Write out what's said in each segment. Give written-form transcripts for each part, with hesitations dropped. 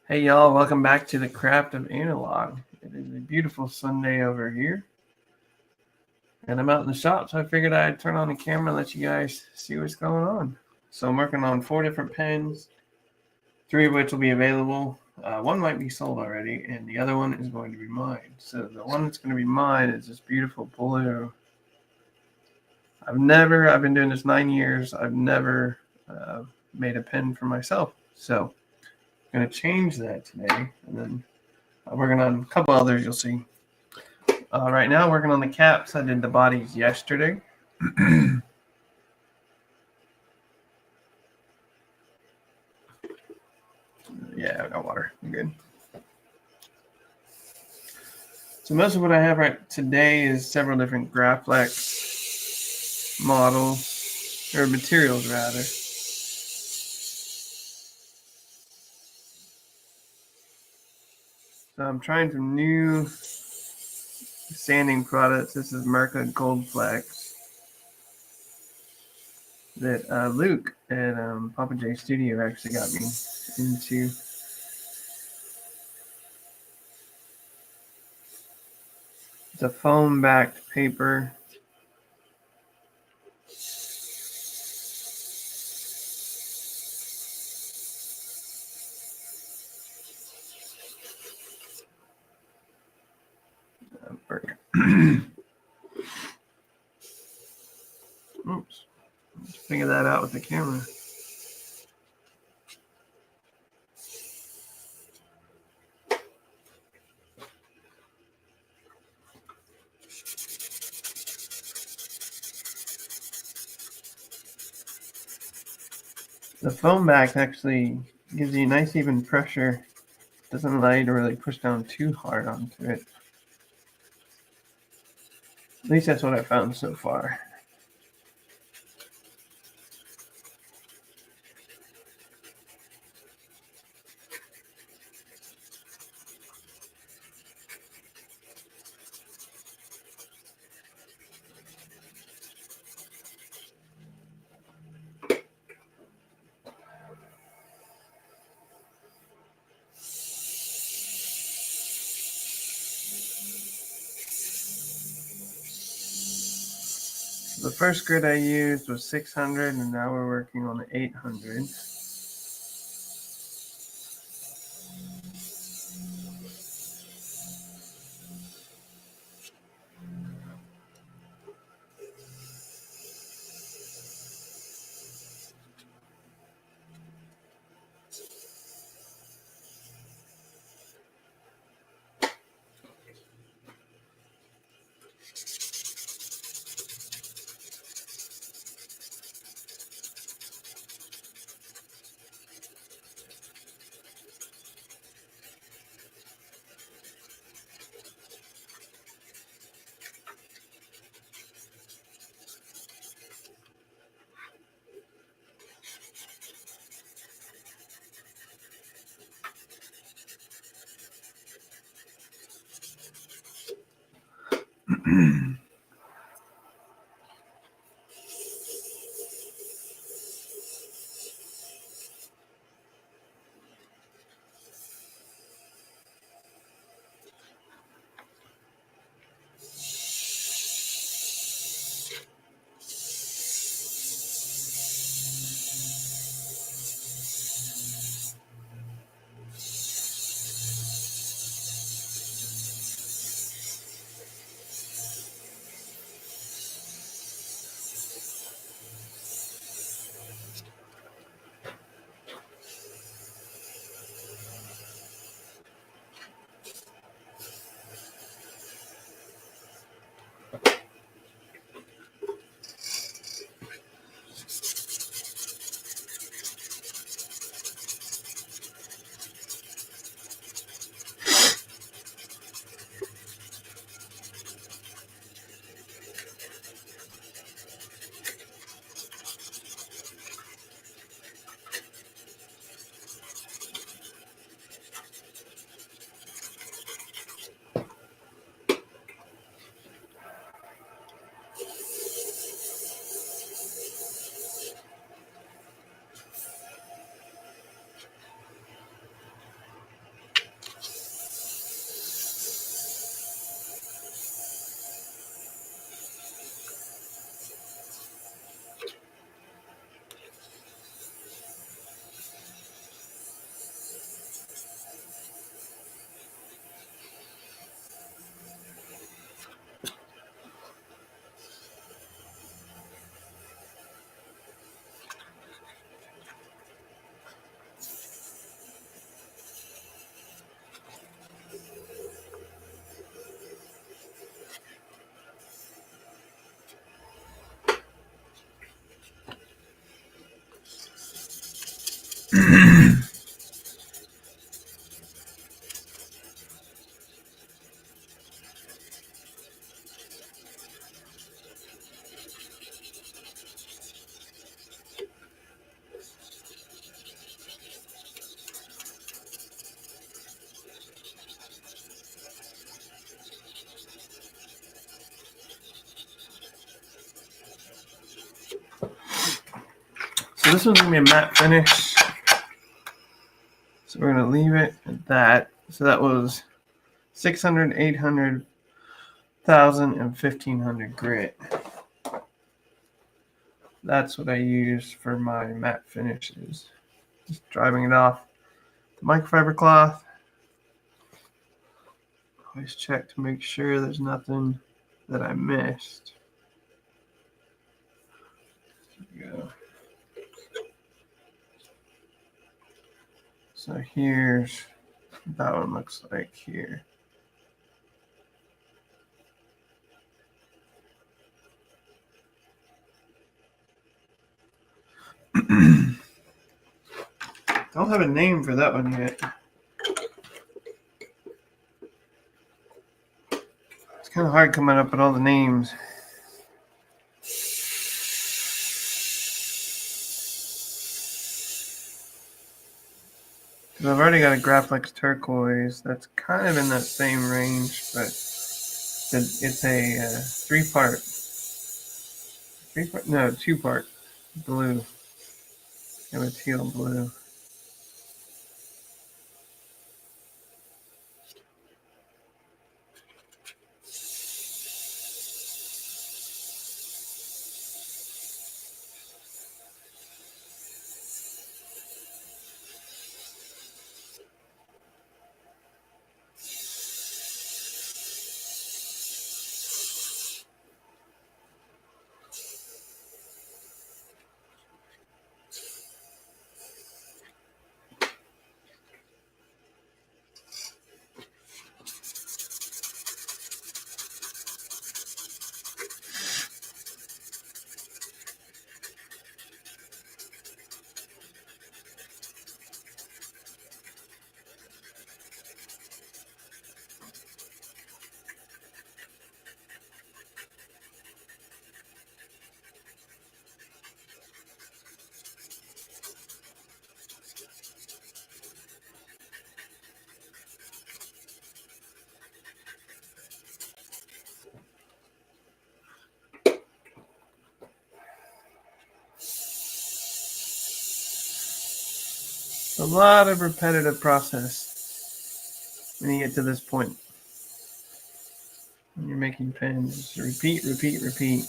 Hey y'all, welcome back to the Craft of Analog. It is a beautiful Sunday over here. And I'm out in the shop, so I figured I'd turn on the camera and let you guys see what's going on. So I'm working on 4 different pens, 3 of which will be available. One might be sold already, and the other one is going to be mine. So the one that's going to be mine is this beautiful blue. I've been doing this 9 years, I've never made a pen for myself. So I'm going to change that today, and then I'm working on a couple others you'll see. Right now, working on the caps. I did the bodies yesterday. Yeah, I got water. I'm good. So most of what I have right today is several different Graflex models, or materials rather. So I'm trying some new sanding products. This is Merca Gold Flex that Luke at Papa J Studio actually got me into. It's a foam-backed paper. Oops. Let's figure that out with the camera. The foam back actually gives you nice even pressure. Doesn't allow you to really push down too hard onto it. At least that's what I found so far. The first grid I used was 600, and now we're working on the 800. this one's going to be a matte finish. So we're going to leave it at that. So that was 600, 800, 1,000, and 1,500 grit. That's what I use for my matte finishes. Just driving it off the microfiber cloth. Always check to make sure there's nothing that I missed. There we go. So here's what that one looks like here. Don't have a name for that one yet. It's kind of hard coming up with all the names. Because I've already got a Graflex turquoise that's kind of in that same range, but it's a two-part blue. And a teal blue. A lot of repetitive process when you get to this point. When you're making pens, just repeat, repeat, repeat.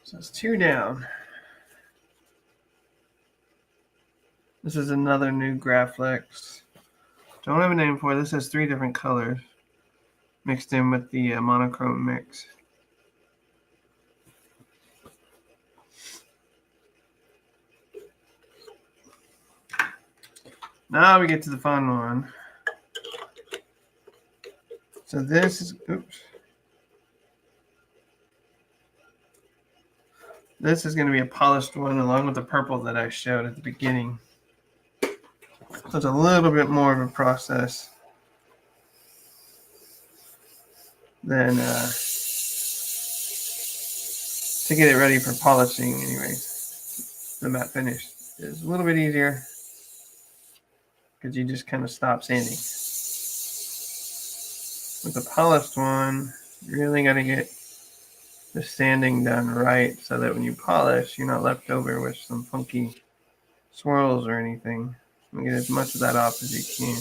So it's 2 down. This is another new Graflex. Don't have a name for it. This has 3 different colors mixed in with the monochrome mix. Now we get to the fun one. So this is, oops. This is going to be a polished one along with the purple that I showed at the beginning. So it's a little bit more of a process than to get it ready for polishing anyways. The matte finish is a little bit easier because you just kind of stop sanding. With the polished one, you really got to get the sanding done right so that when you polish, you're not left over with some funky swirls or anything. You get as much of that off as you can.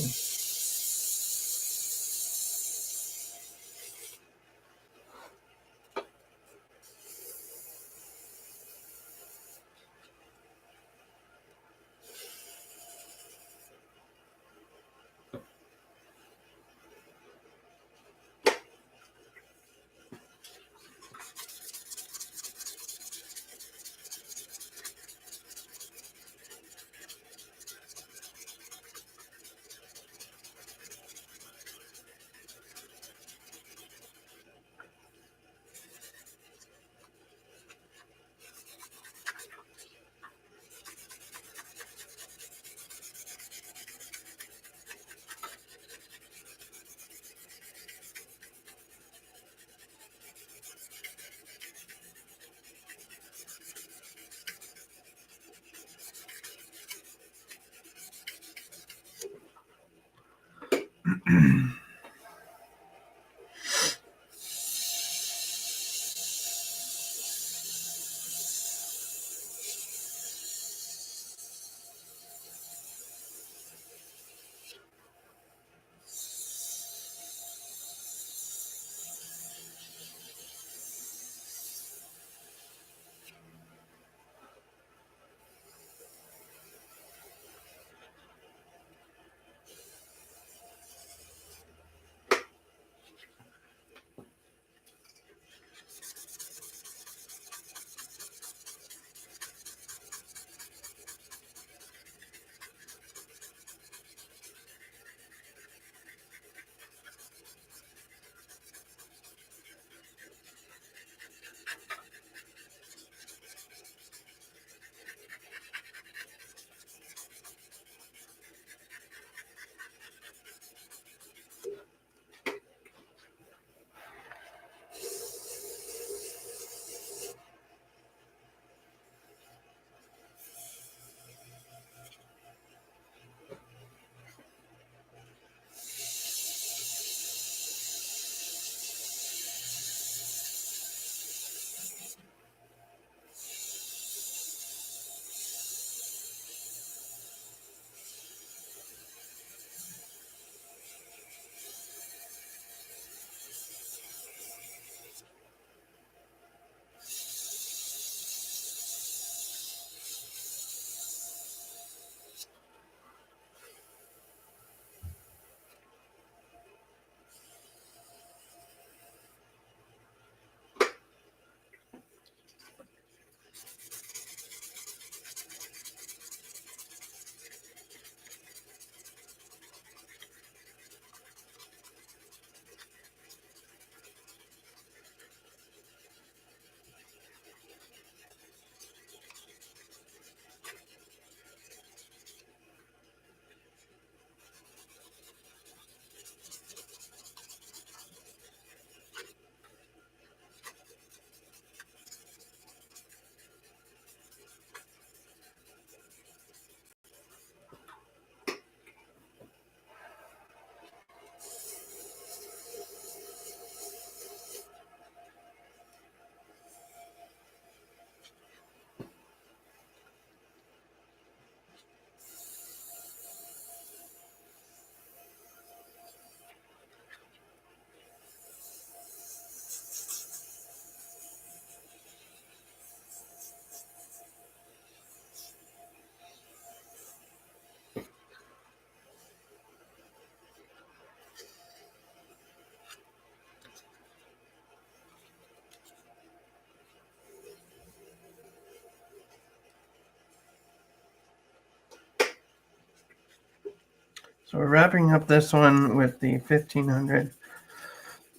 So we're wrapping up this one with the 1500.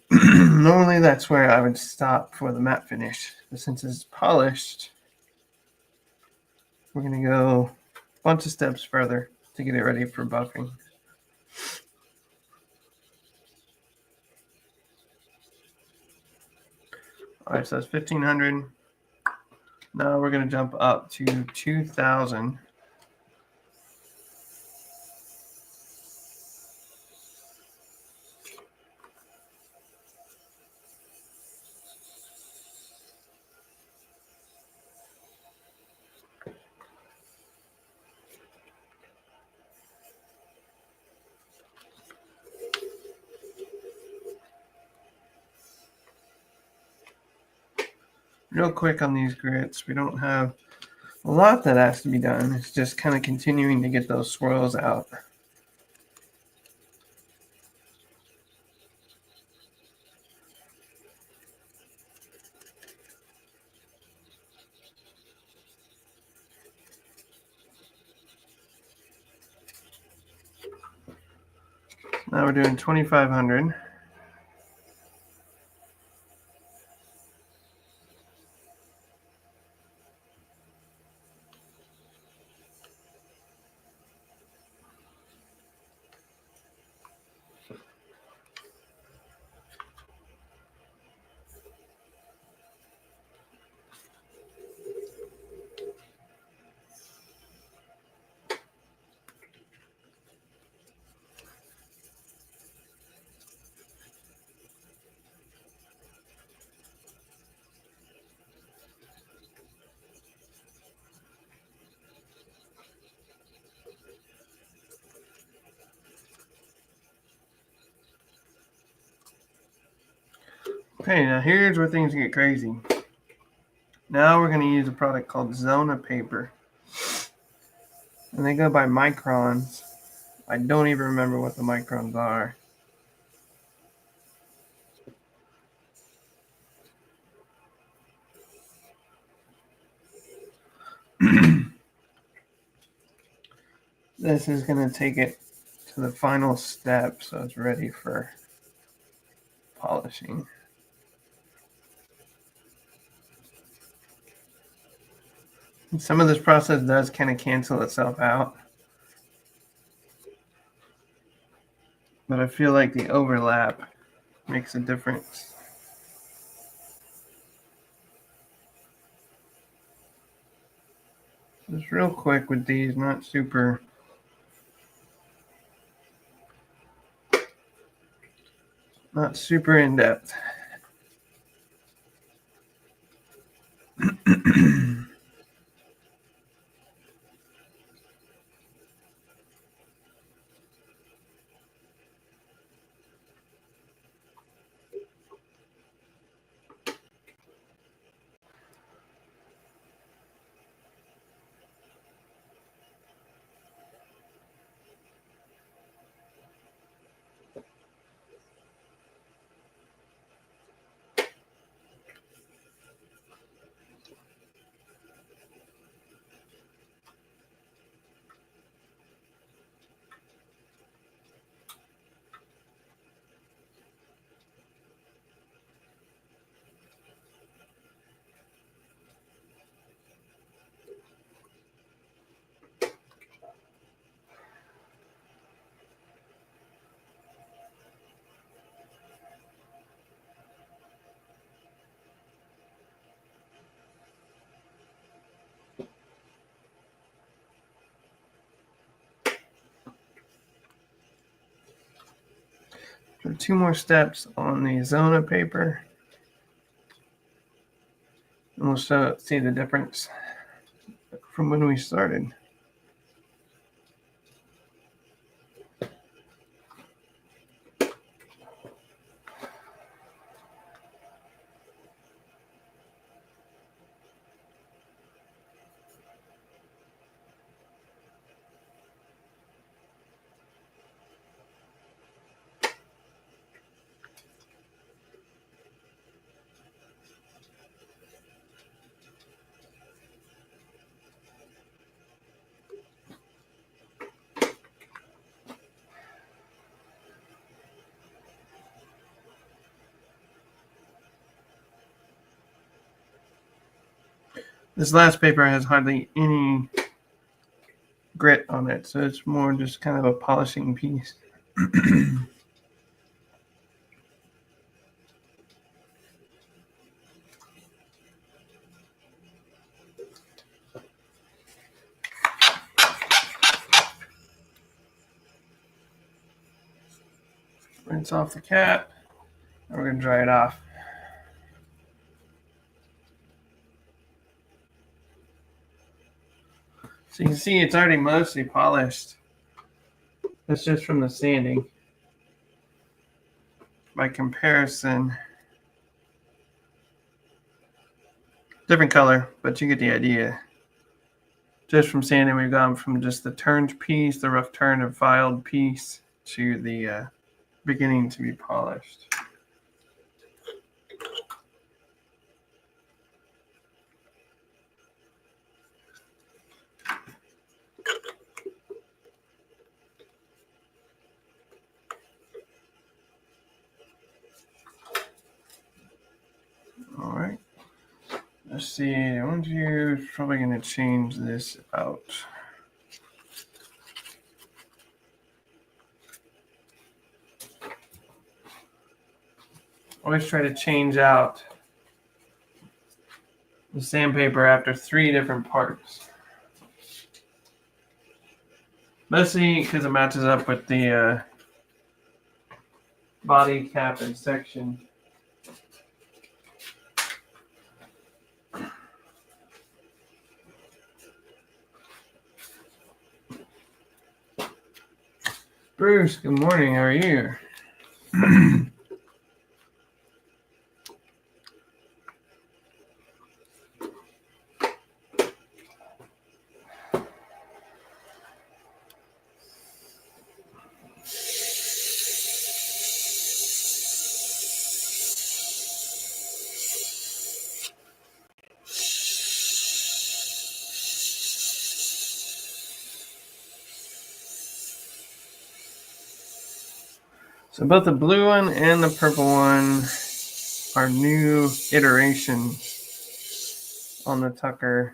Normally that's where I would stop for the matte finish, but since it's polished, we're going to go a bunch of steps further to get it ready for buffing. All right, so that's 1500. Now we're going to jump up to 2000. Real quick on these grits, we don't have a lot that has to be done. It's just kind of continuing to get those swirls out. Now we're doing 2500. Okay, now here's where things get crazy. Now we're going to use a product called Zona Paper. And they go by microns. I don't even remember what the microns are. This is going to take it to the final step so it's ready for polishing. And some of this process does kind of cancel itself out. But I feel like the overlap makes a difference. Just real quick with these, not super in depth. So 2 more steps on the Zona paper. And we'll see the difference from when we started. This last paper has hardly any grit on it, so it's more just kind of a polishing piece. Rinse off the cap, and we're going to dry it off. So you can see it's already mostly polished. That's just from the sanding. By comparison, different color, but you get the idea. Just from sanding, we've gone from just the turned piece, the rough turned and filed piece, to the beginning to be polished. All right. Let's see. I want you probably going to change this out. Always try to change out the sandpaper after 3 different parts. Mostly because it matches up with the body cap and section. Bruce, good morning. How are you? So both the blue one and the purple one are new iterations on the Tucker.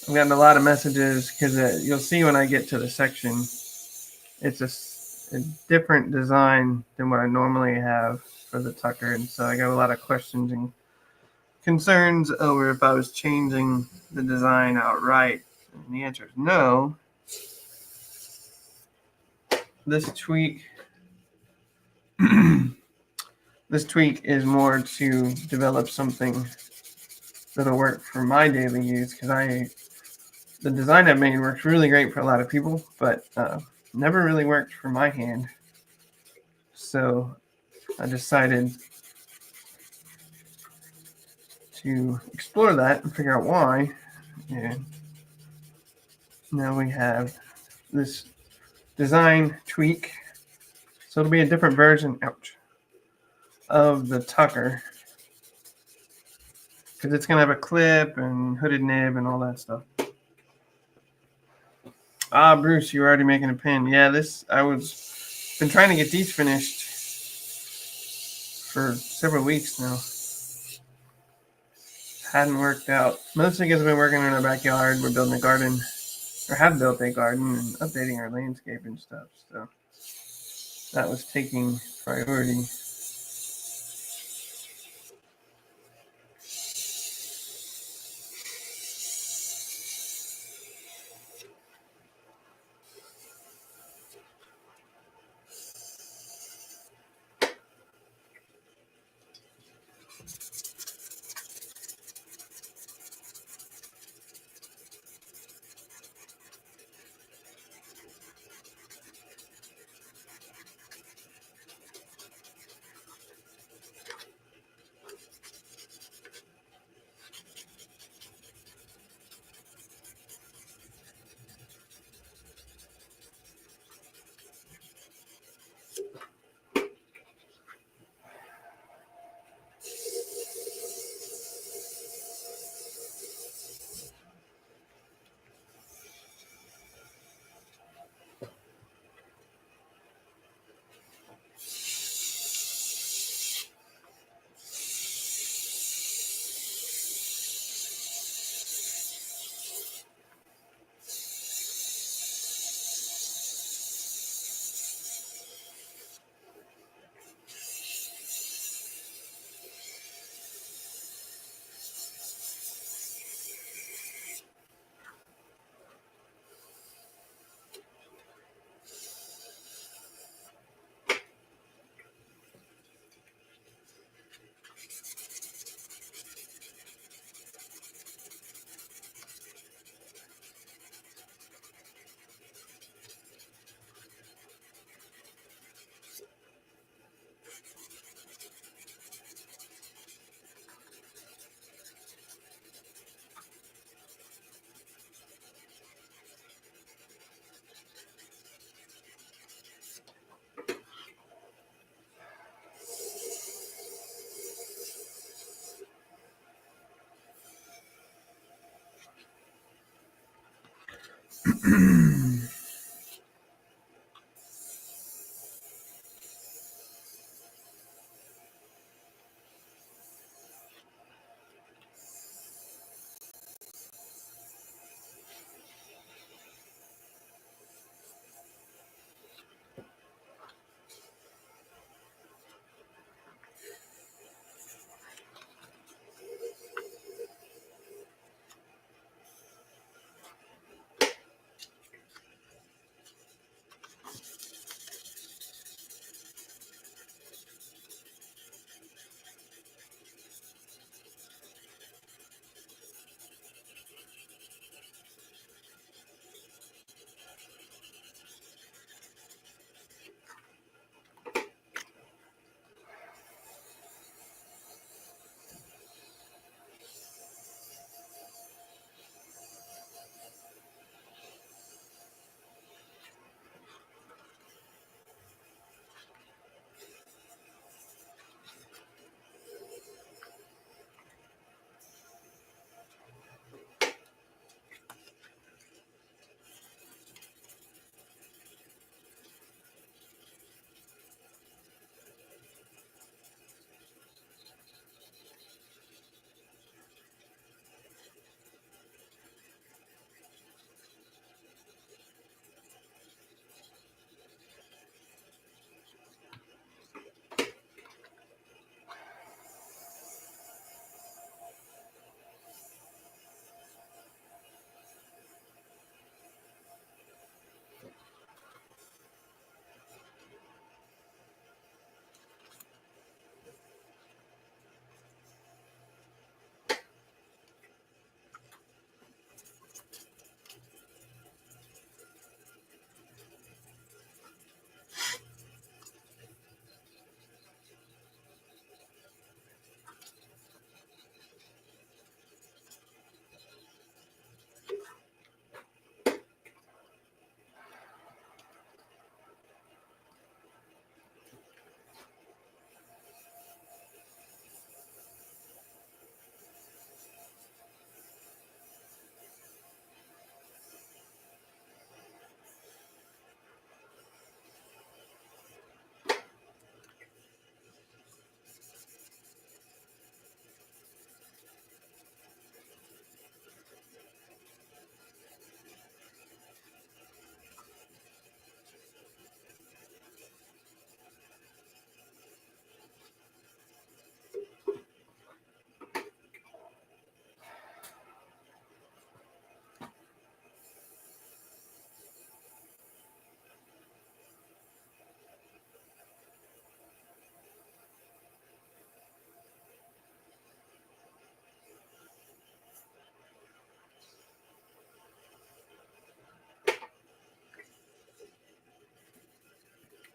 I've gotten a lot of messages because you'll see when I get to the section, it's a different design than what I normally have for the Tucker. And so I got a lot of questions and concerns over if I was changing the design outright. And the answer is no. This tweak is more to develop something that'll work for my daily use, because the design I made works really great for a lot of people, but never really worked for my hand. So I decided to explore that and figure out why. And now we have this design tweak. So it'll be a different version, of the Tucker, because it's going to have a clip and hooded nib and all that stuff. Ah, Bruce, you're already making a pin. Yeah, been trying to get these finished for several weeks now. Hadn't worked out. Mostly because I've been working in our backyard. We're building a garden, or have built a garden, and updating our landscape and stuff. So that was taking priority.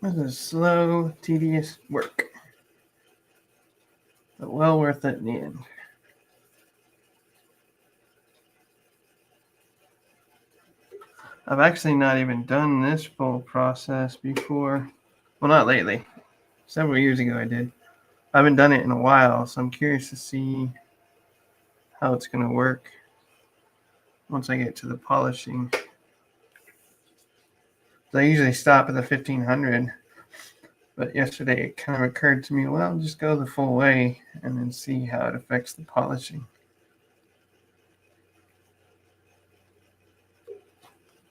This is slow, tedious work, but well worth it in the end. I've actually not even done this full process before. Well, not lately. Several years ago I did. I haven't done it in a while, so I'm curious to see how it's going to work once I get to the polishing. So I usually stop at the 1500, but yesterday it kind of occurred to me, well, I'll just go the full way and then see how it affects the polishing.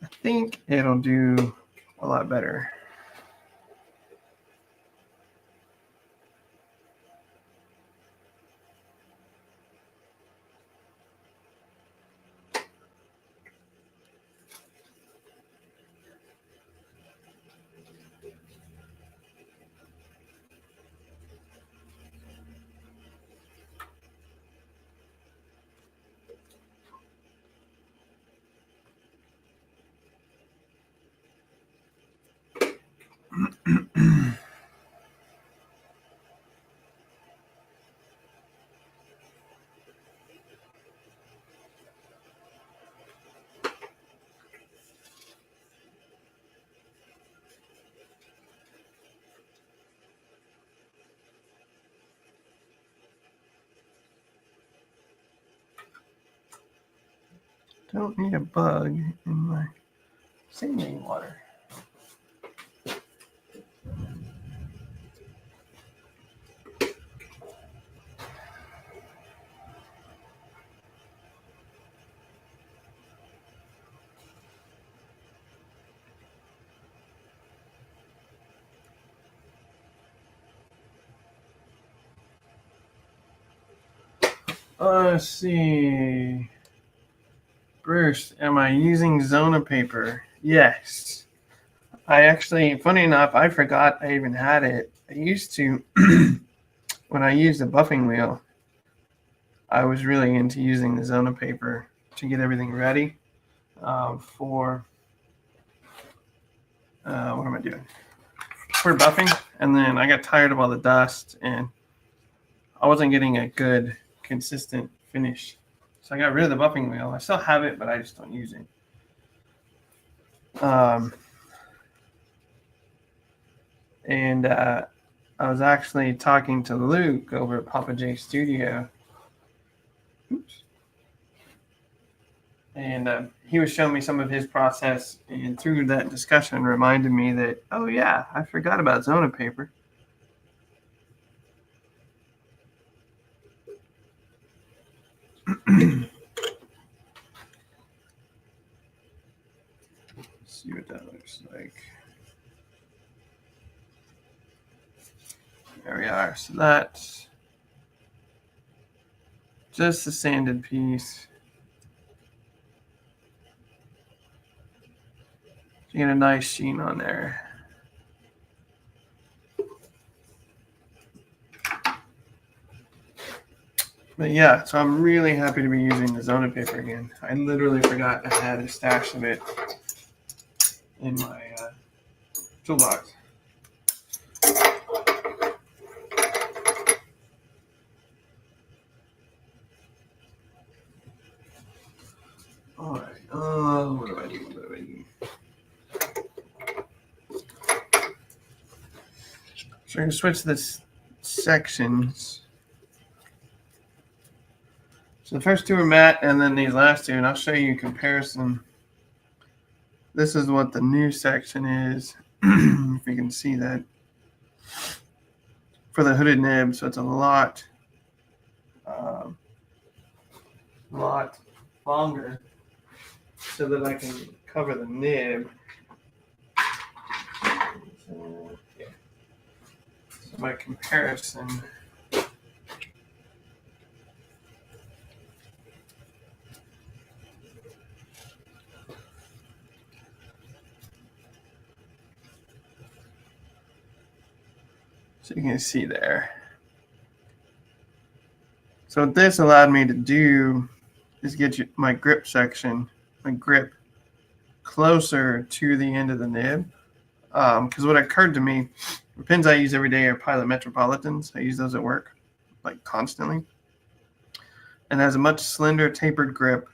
I think it'll do a lot better. Don't need a bug in my sanding water. Let's see. Bruce, am I using Zona paper? Yes. I actually, funny enough, I forgot I even had it. I used to, when I used the buffing wheel, I was really into using the Zona paper to get everything ready for, what am I doing? For buffing. And then I got tired of all the dust and I wasn't getting a good, consistent finish. So I got rid of the buffing wheel. I still have it, but I just don't use it. I was actually talking to Luke over at Papa J Studio. Oops. And he was showing me some of his process, and through that discussion reminded me that, oh yeah, I forgot about Zona paper. See what that looks like. There we are. So that's just the sanded piece. You get a nice sheen on there. But yeah, so I'm really happy to be using the Zona paper again. I literally forgot I had a stash of it in my toolbox. All right. What do I do? So we're going to switch this sections. So the first two are matte, and then these last two, and I'll show you a comparison. This is what the new section is, if you can see that, for the hooded nib. So it's a lot longer, so that I can cover the nib. So, yeah. So by comparison, so you can see there. So what this allowed me to do is get my grip section, my grip, closer to the end of the nib. Because what occurred to me, the pins I use every day are Pilot Metropolitans. I use those at work, like constantly. And it has a much slender, tapered grip.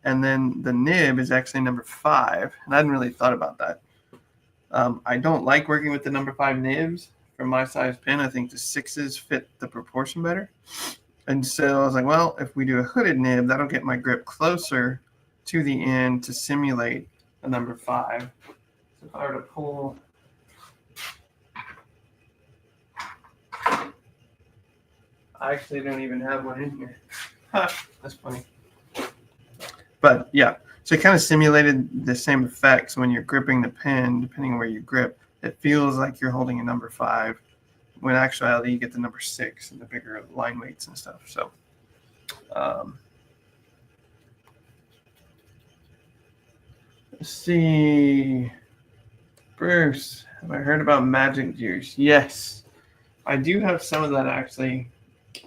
And then the nib is actually number 5. And I hadn't really thought about that. I don't like working with the number 5 nibs for my size pin. I think the 6s fit the proportion better. And so I was like, well, if we do a hooded nib, that'll get my grip closer to the end to simulate a number 5. So if I were to pull, I actually don't even have one in here. That's funny. But yeah, so it kind of simulated the same effects when you're gripping the pen, depending on where you grip. It feels like you're holding a number 5. When in actuality, you get the number 6 and the bigger line weights and stuff. So, let's see. Bruce, have I heard about magic juice? Yes, I do have some of that actually.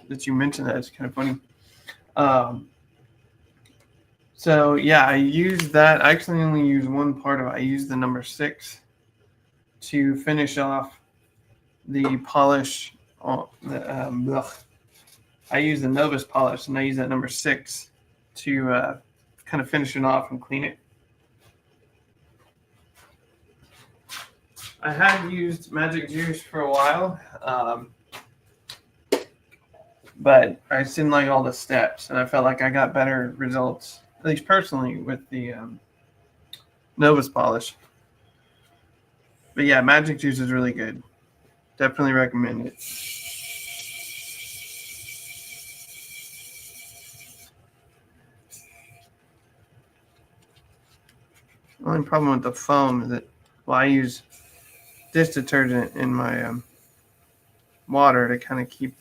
That you mentioned that, it's kind of funny. So yeah, I use that. I actually only use one part of it. I use the number 6 to finish off the polish. I use the Novus polish, and I use that number 6 to kind of finish it off and clean it. I had used Magic Juice for a while, but I just didn't like all the steps, and I felt like I got better results, at least personally, with the Novus polish. But yeah, Magic Juice is really good. Definitely recommend it. Only problem with the foam is that, well, I use dish detergent in my water to kind of keep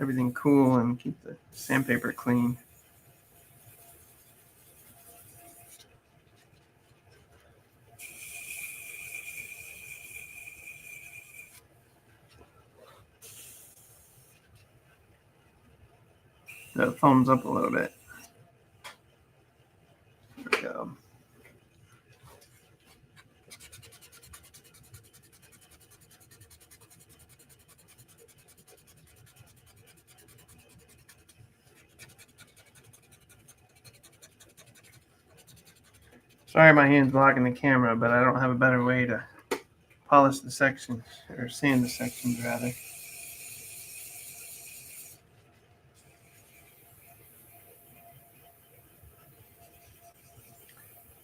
everything cool and keep the sandpaper clean. So it foams up a little bit. There we go. Sorry my hand's blocking the camera, but I don't have a better way to polish the sections, or sand the sections rather.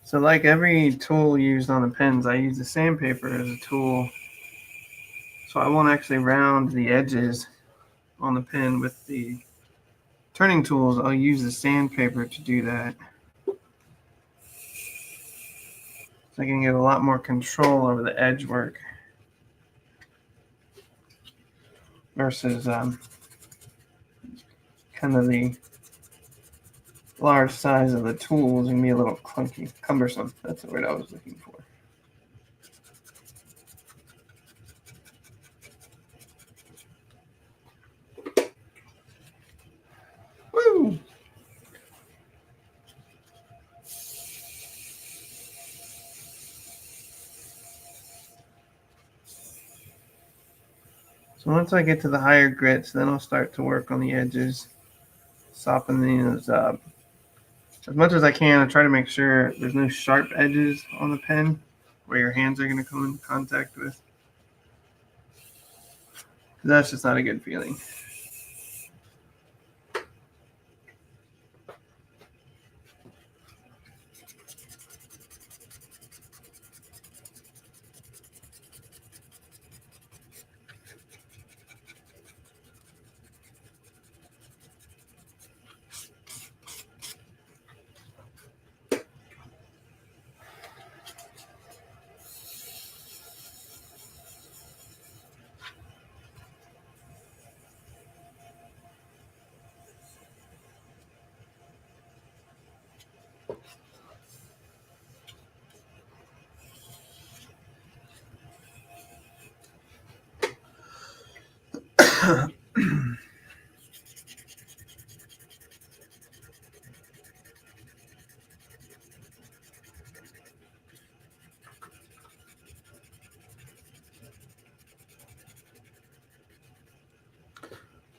So like every tool used on the pens, I use the sandpaper as a tool. So I won't actually round the edges on the pen with the turning tools. I'll use the sandpaper to do that. So I can get a lot more control over the edge work versus kind of the large size of the tools and be a little clunky, cumbersome. That's the word I was looking for. Woo! So once I get to the higher grits, then I'll start to work on the edges, softening those up. As much as I can, I try to make sure there's no sharp edges on the pen where your hands are going to come in contact with. That's just not a good feeling.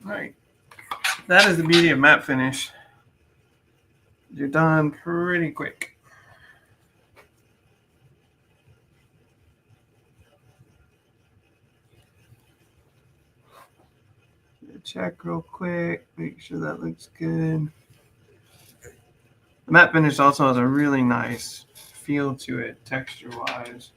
All right. That is the beauty of matte finish. You're done pretty quick. Check real quick, make sure that looks good. The matte finish also has a really nice feel to it, texture-wise.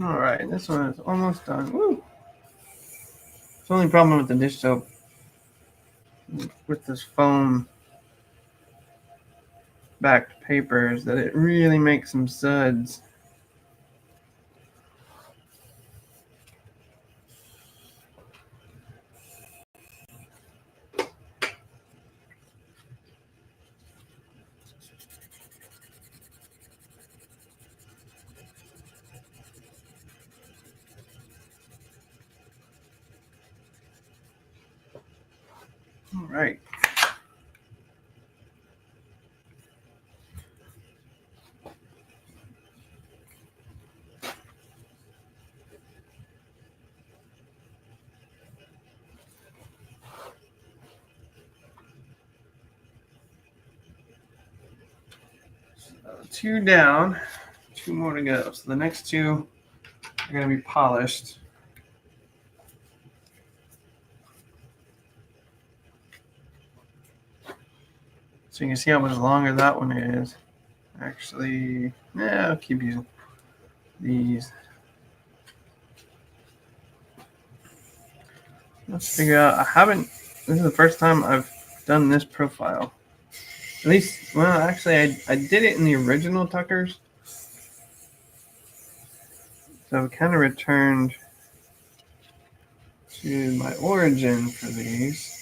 All right, this one is almost done. Woo! The only problem with the dish soap with this foam backed paper is that it really makes some suds. All right. Two down, two more to go. So the next two are going to be polished. So you can see how much longer that one is. Actually, yeah, I'll keep using these. Let's figure out. This is the first time I've done this profile. At least, well, actually, I did it in the original Tuckers. So I've kind of returned to my origin for these.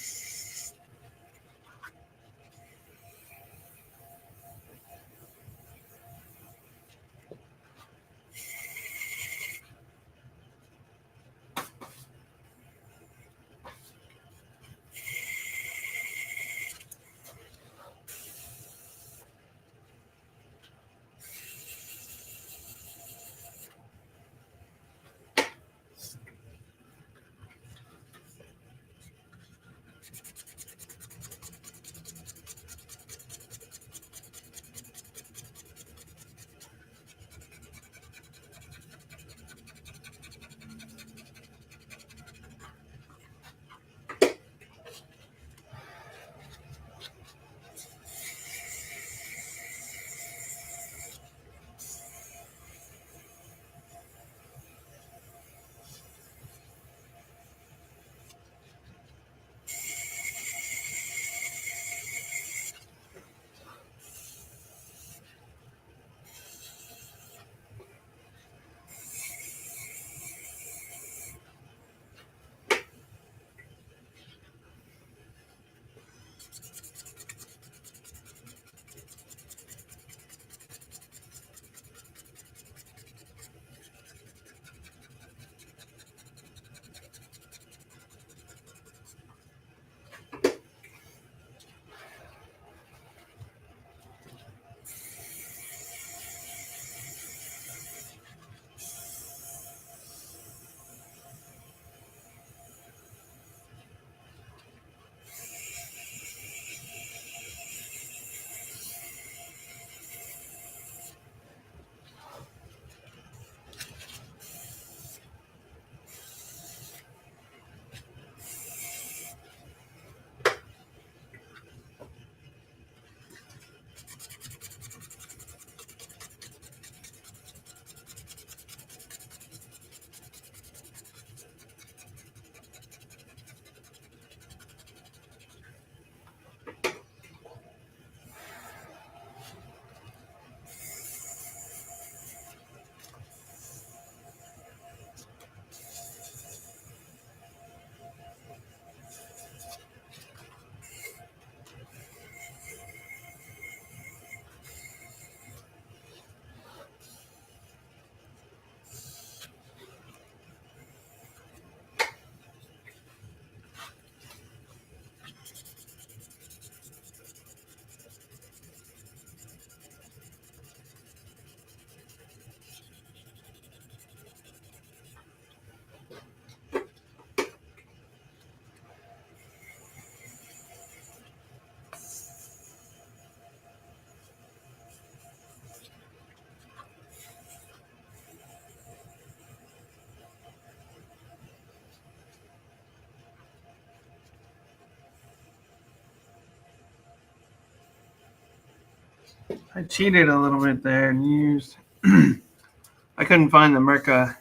I cheated a little bit there and used. I couldn't find the Mirka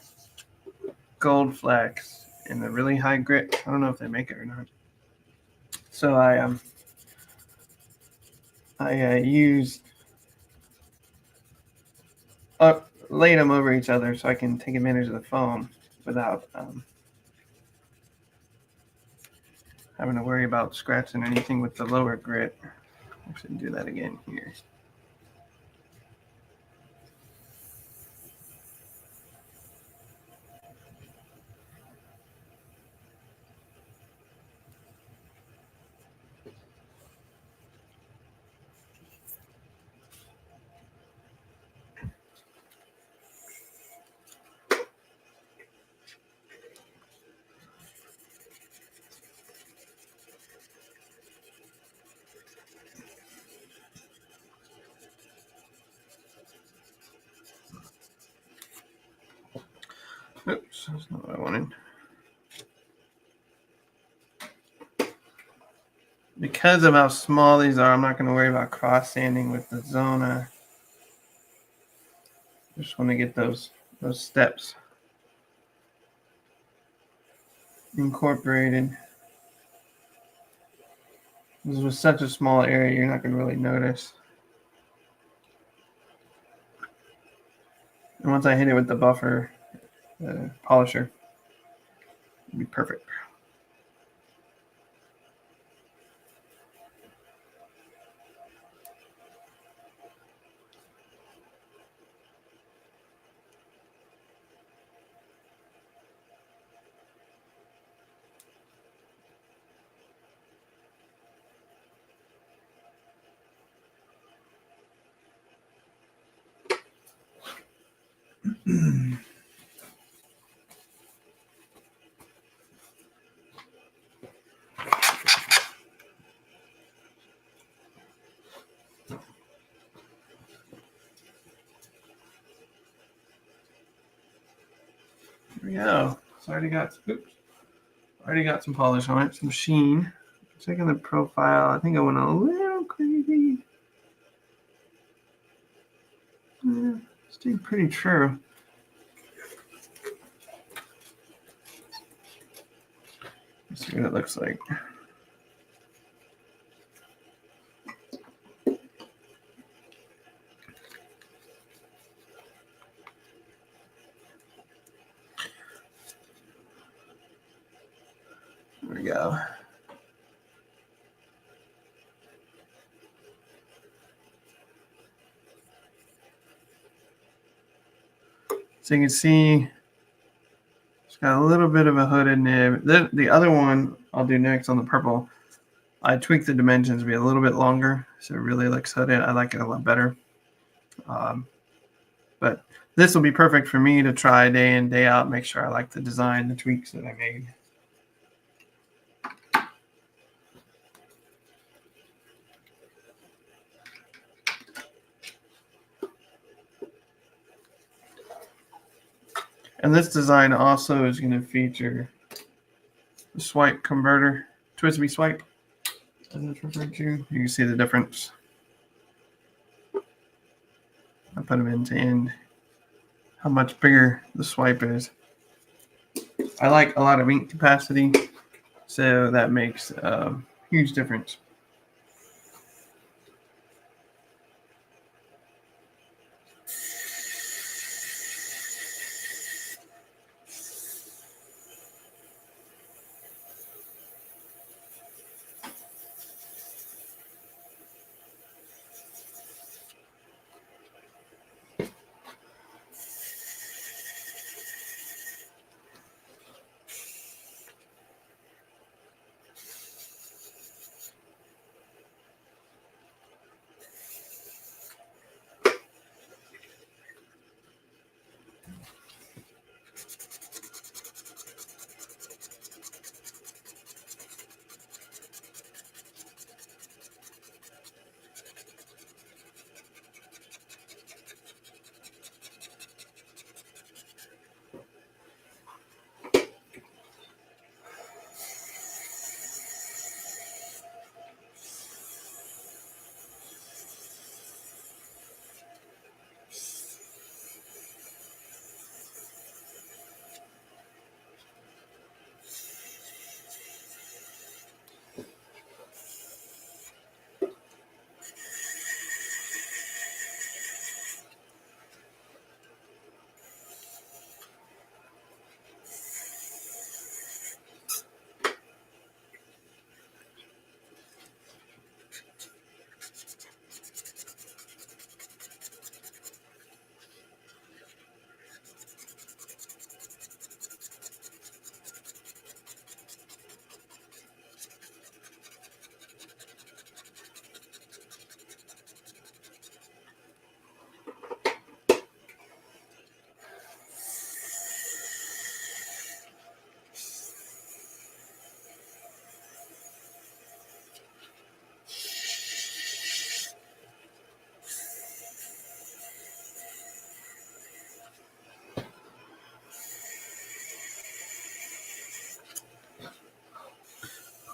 Gold Flex in the really high grit. I don't know if they make it or not. So I used laid them over each other so I can take advantage of the foam without having to worry about scratching anything with the lower grit. I should do that again here. Oops, that's not what I wanted. Because of how small these are, I'm not going to worry about cross sanding with the Zona. Just want to get those steps incorporated. This was such a small area, you're not going to really notice. And once I hit it with the buffer polisher, it'll be perfect. There we go. So I already got some polish on it, some sheen. Checking the profile, I think I went a little crazy. Stayed pretty true. Let's see what it looks like. There we go. So you can see it's got a little bit of a hooded nib. The other one I'll do next on the purple, I tweaked the dimensions to be a little bit longer, so it really looks hooded. I like it a lot better. But this will be perfect for me to try day in, day out, make sure I like the design, the tweaks that I made. And this design also is going to feature the swipe converter, TWSBI swipe, as it's referred to. You can see the difference. I put them into end, how much bigger the swipe is. I like a lot of ink capacity, so that makes a huge difference.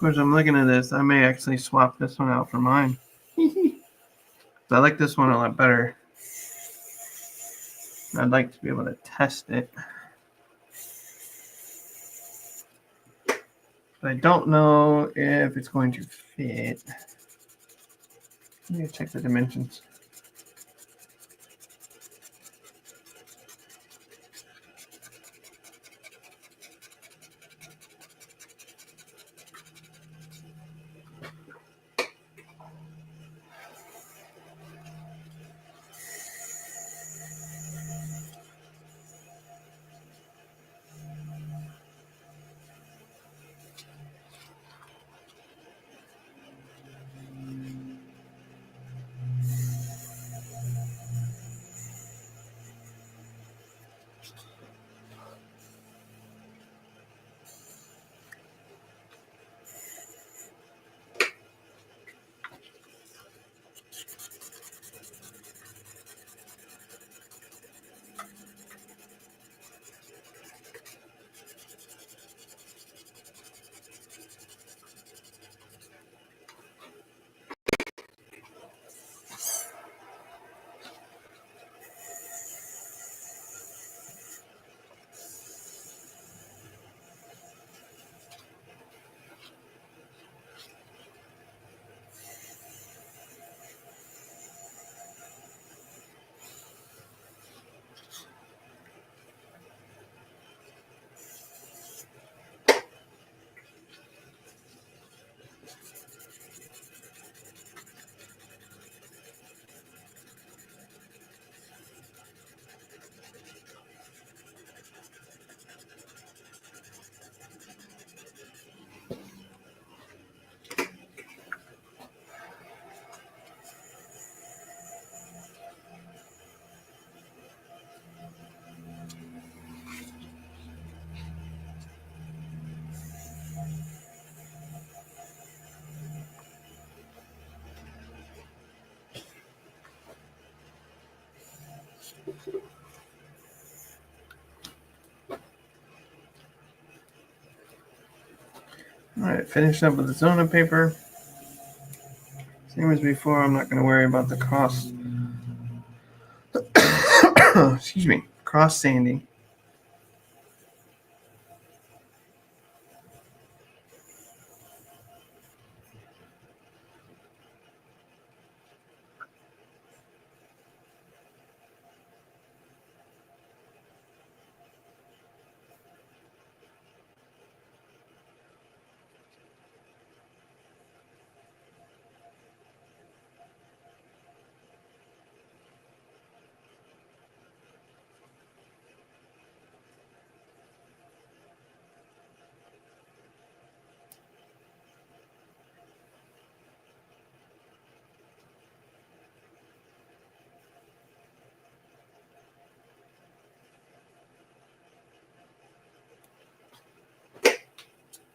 course, I'm looking at this. I may actually swap this one out for mine. I like this one a lot better. I'd like to be able to test it. But I don't know if it's going to fit. Let me check the dimensions. All right, finish up with the Zona paper. Same as before, I'm not going to worry about the cross. Excuse me, cross sanding.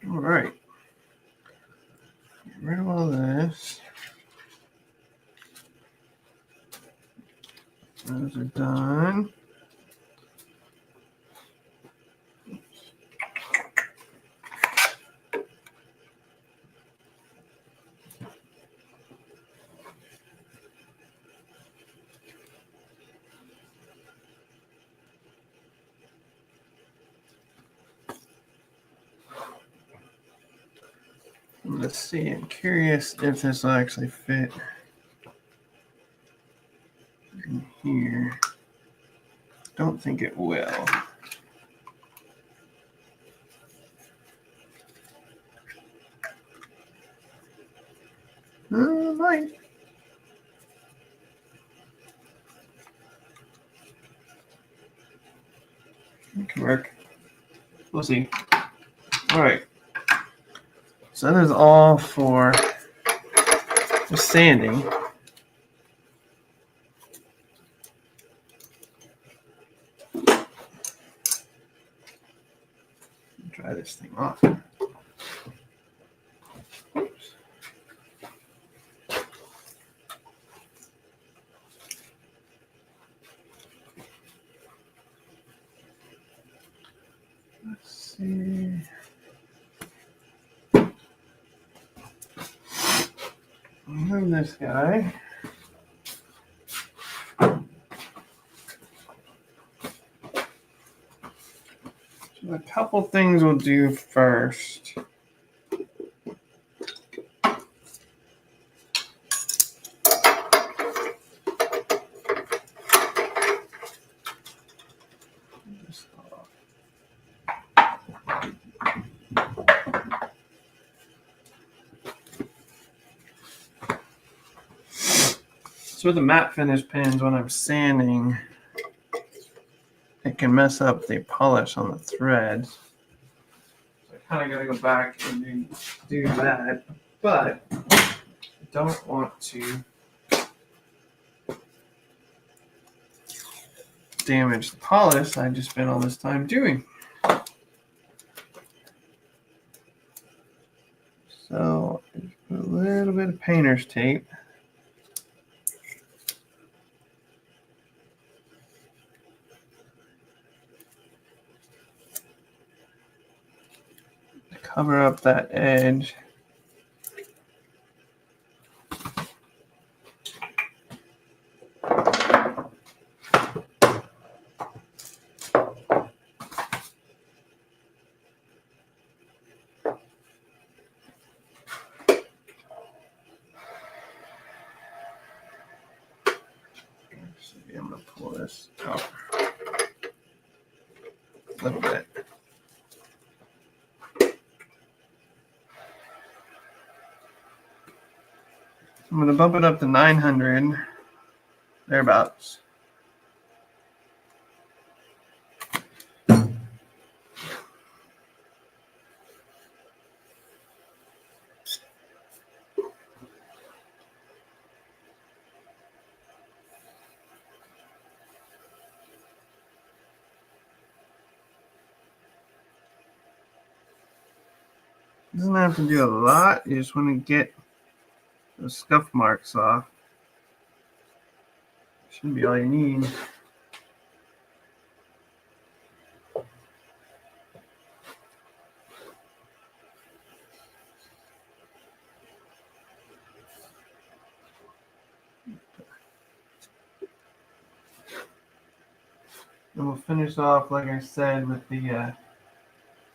All right. Get rid of all this. Those are done. Let's see. I'm curious if this will actually fit in here. Don't think it will. It might. It can work. We'll see. All right. So that is all for the sanding. Try this thing off. Oops. Let's see. move this guy. So a couple things we'll do first. So the matte finish pins, when I'm sanding, it can mess up the polish on the threads. So I kind of got to go back and do that, but I don't want to damage the polish I just spent all this time doing. So put a little bit of painter's tape. To cover up that edge. I'm going to pull this out a little bit. I'm going to bump it up to 900, thereabouts. Doesn't have to do a lot. You just want to get the scuff marks off. Should be all you need. And we'll finish off, like I said, with the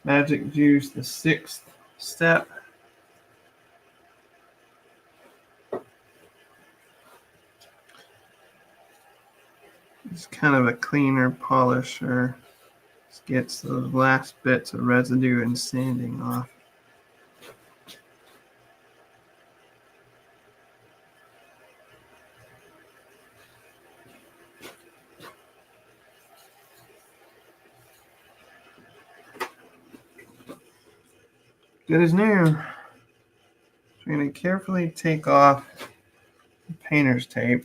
Magic Juice, the 6th step. It's kind of a cleaner polisher. Just gets those last bits of residue and sanding off. Good as new. So I'm going to carefully take off the painter's tape.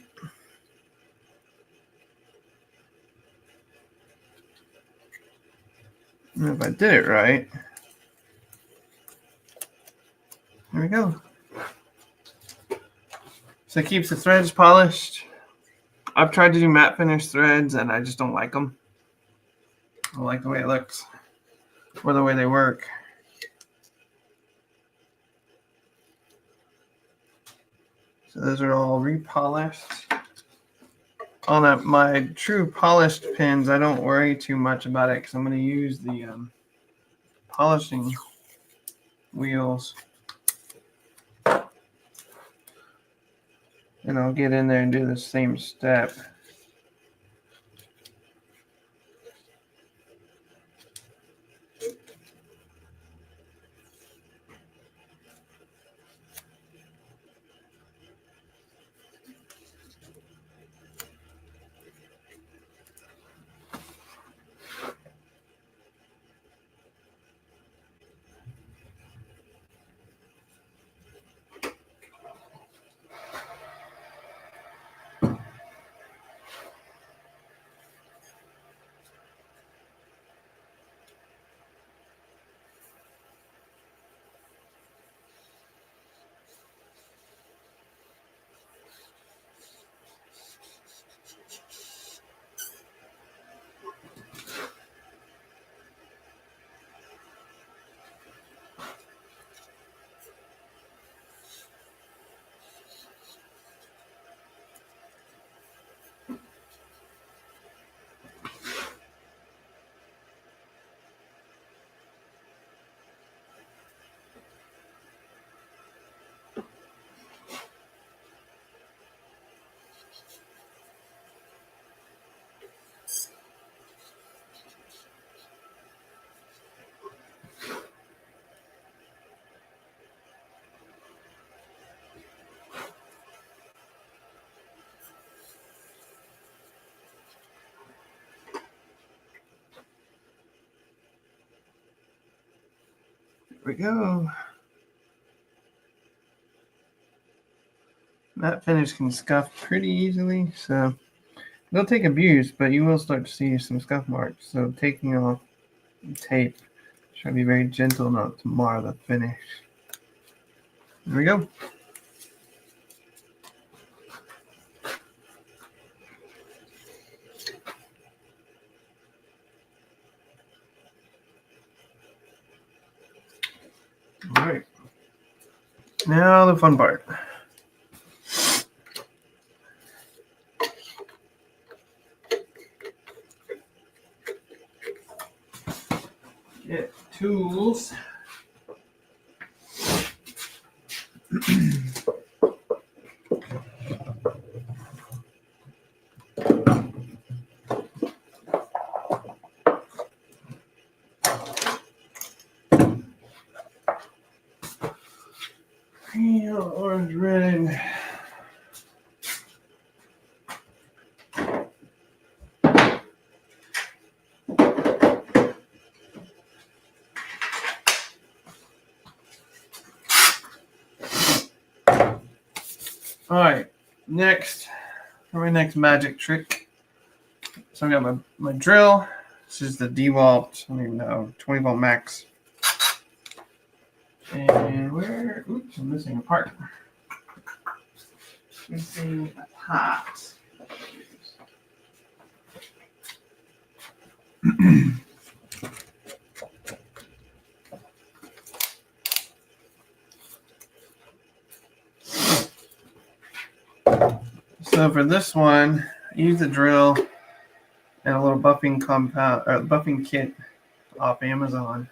And if I did it right, there we go. So it keeps the threads polished. I've tried to do matte finish threads and I just don't like them. I don't like the way it looks or the way they work. So those are all repolished. On my true polished pins, I don't worry too much about it because I'm going to use the polishing wheels. And I'll get in there and do the same step. we go. Matte finish can scuff pretty easily, so they'll take abuse, but you will start to see some scuff marks. So taking off tape, try to be very gentle not to mar the finish. There we go. All right. Now the fun part. Get tools. Orange, red. All right, next, for my next magic trick. So I got my drill. This is the DeWalt, I don't even know, 20 volt max. And where, oops, I'm missing a part. Missing a part. So for this one, I use the drill and a little buffing compound or buffing kit off Amazon,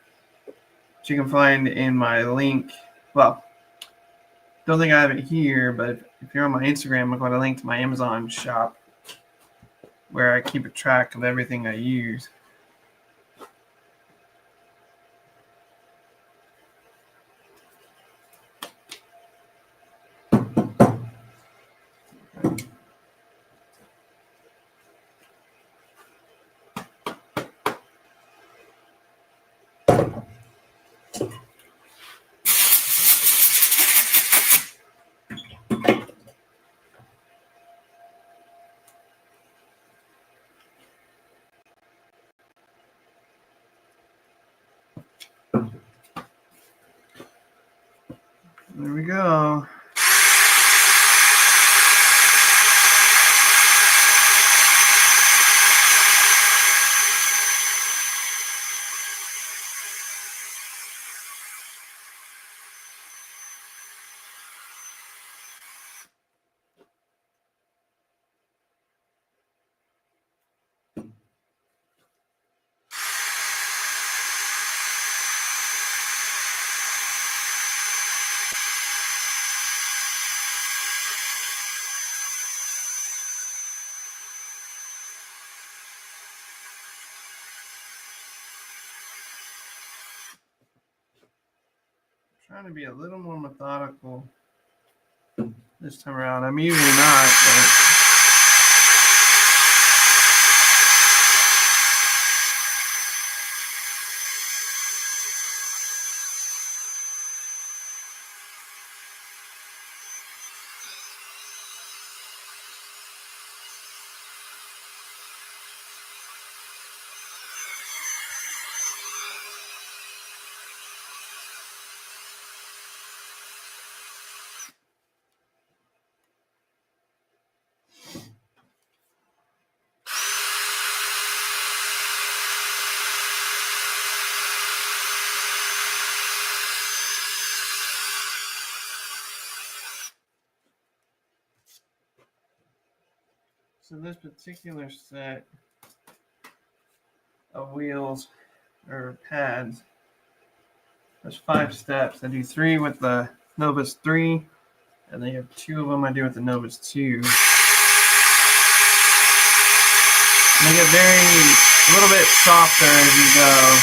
which you can find in my link. Well, don't think I have it here, but if you're on my Instagram, I'm going to link to my Amazon shop where I keep a track of everything I use. There we go. Trying to be a little more methodical this time around. I'm usually not, but so this particular set of wheels or pads, there's 5 steps. I do 3 with the Novus 3, and then you have 2 of them I do with the Novus 2. And they get a little bit softer as you go.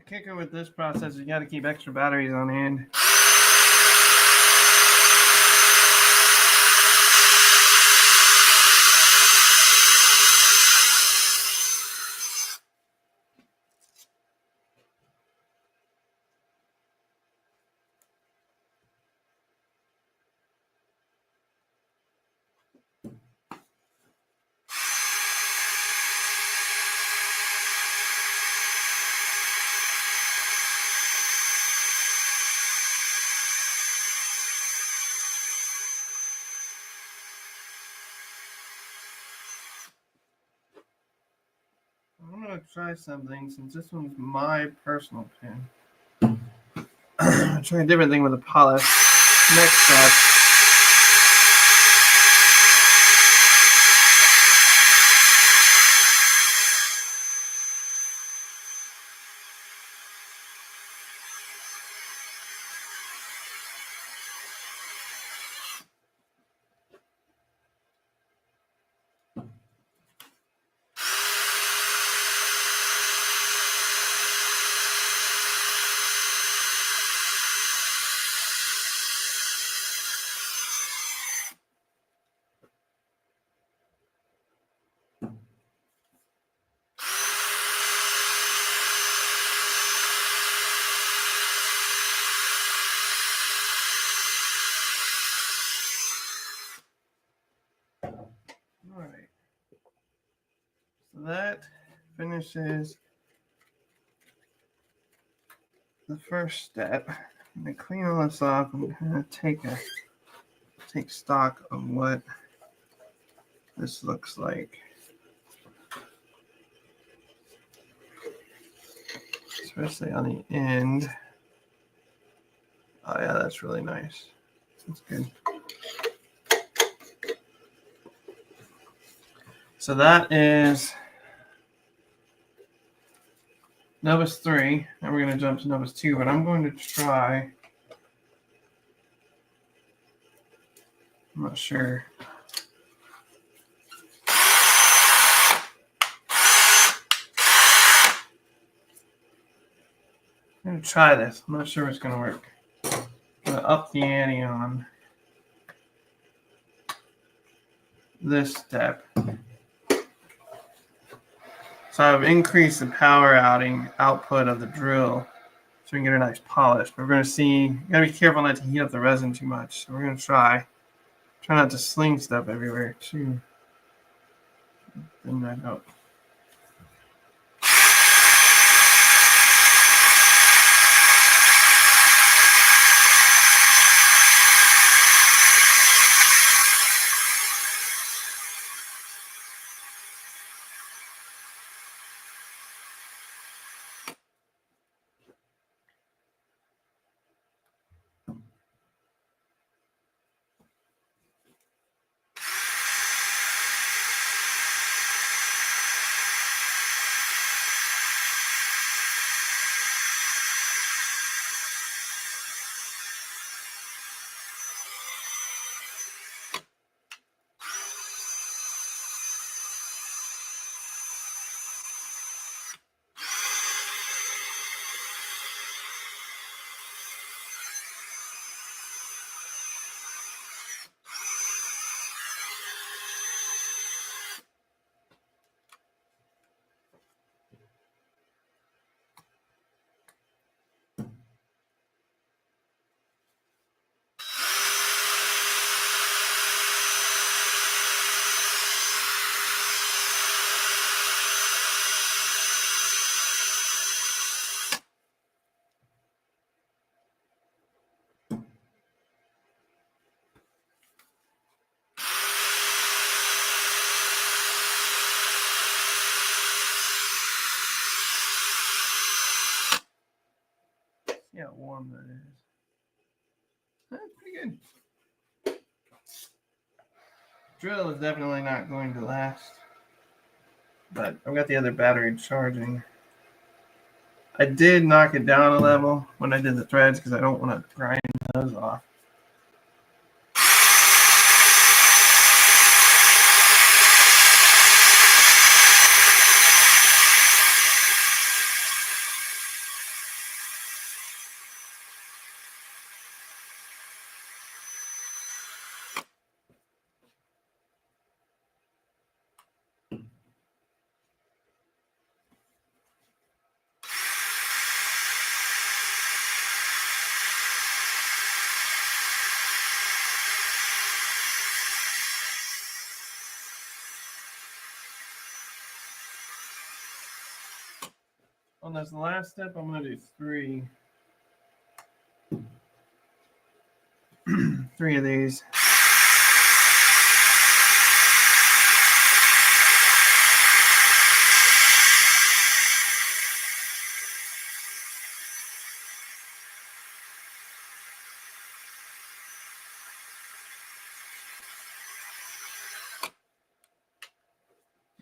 kicker with this process is you got to keep extra batteries on hand. I'm going to try something since this one's my personal pen. I'm trying a different thing with a polish. Next step. All right. So that finishes the first step. I'm going to clean all this off. I'm going to take stock of what this looks like. Especially on the end. Oh yeah, that's really nice. That's good. So that is Novus 3. Now we're going to jump to Novus 2, but I'm going to try. I'm not sure. I'm going to try this. I'm not sure it's going to work. I'm going to up the ante on this step. So I've increased the power output of the drill so we can get a nice polish. But we're going to see, you got to be careful not to heat up the resin too much. So we're going to try not to sling stuff everywhere too. Thin that up. See how warm that is. That's pretty good. Drill is definitely not going to last, but I've got the other battery charging. I did knock it down a level when I did the threads because I don't want to grind those off. On this last step, I'm going to do three. Three of these.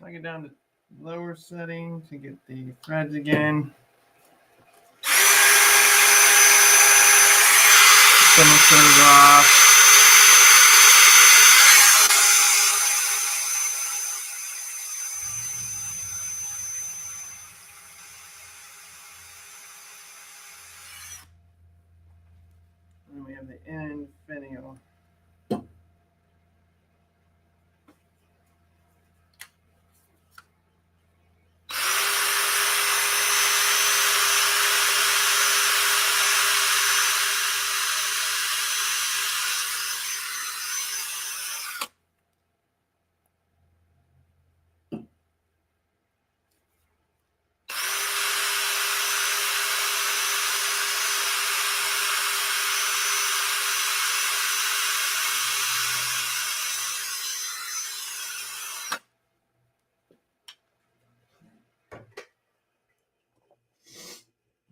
I get down to lower setting to get the threads again. Finish those off. And we have the end finial.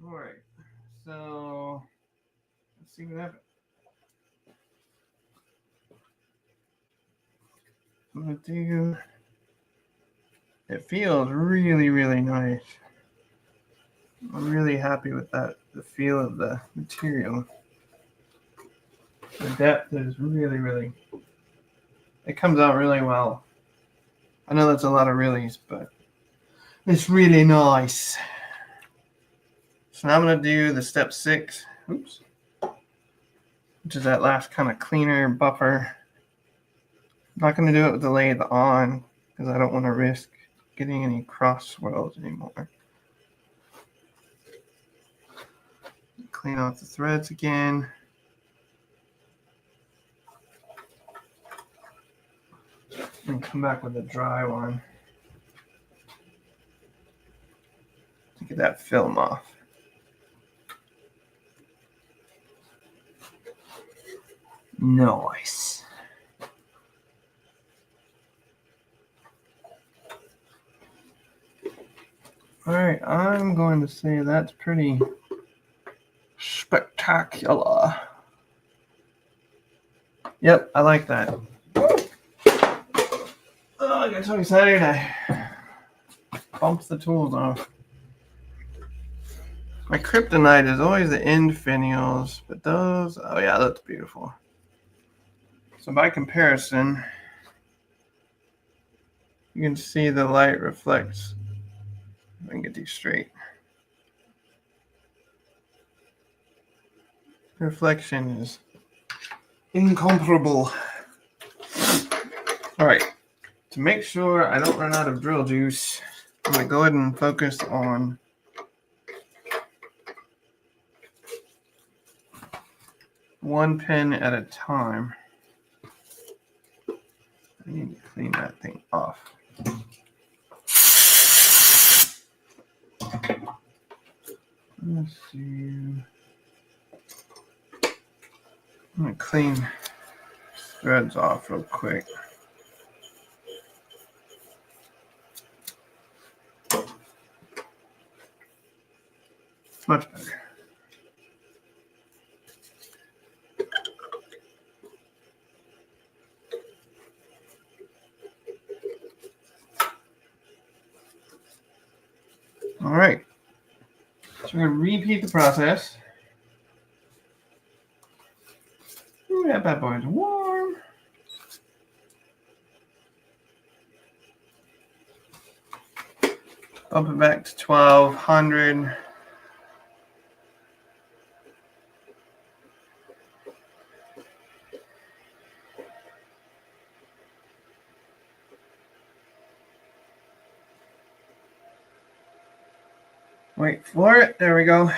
All right, so let's see what happens. I'm gonna do. It feels really, really nice. I'm really happy with that. The feel of the material. The depth is really, really. It comes out really well. I know that's a lot of reallys, but it's really nice. So now I'm going to do the step 6, oops, which is that last kind of cleaner buffer. I'm not going to do it with the lathe on because I don't want to risk getting any cross swirls anymore. Clean off the threads again. And come back with a dry one to get that film off. Nice. All right, I'm going to say that's pretty spectacular. Yep, I like that. Oh, I got so excited I bumped the tools off. My kryptonite is always the end finials, but those, oh yeah, that's beautiful. So by comparison, you can see the light reflects. I can get these straight. The reflection is incomparable. All right, to make sure I don't run out of drill juice, I'm gonna go ahead and focus on one pin at a time. I need to clean that thing off. Let's see. I'm gonna clean threads off real quick. Much better. All right. So we're going to repeat the process. Ooh, that bad boy is warm. Bump it back to 1200. Wait for it. There we go.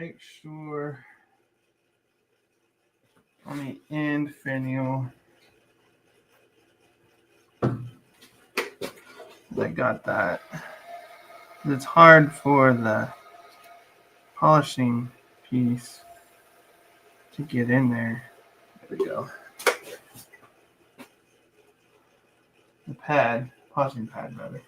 make sure on the end finial I got that. It's hard for the polishing piece to get in there. There we go. The pad, polishing pad rather.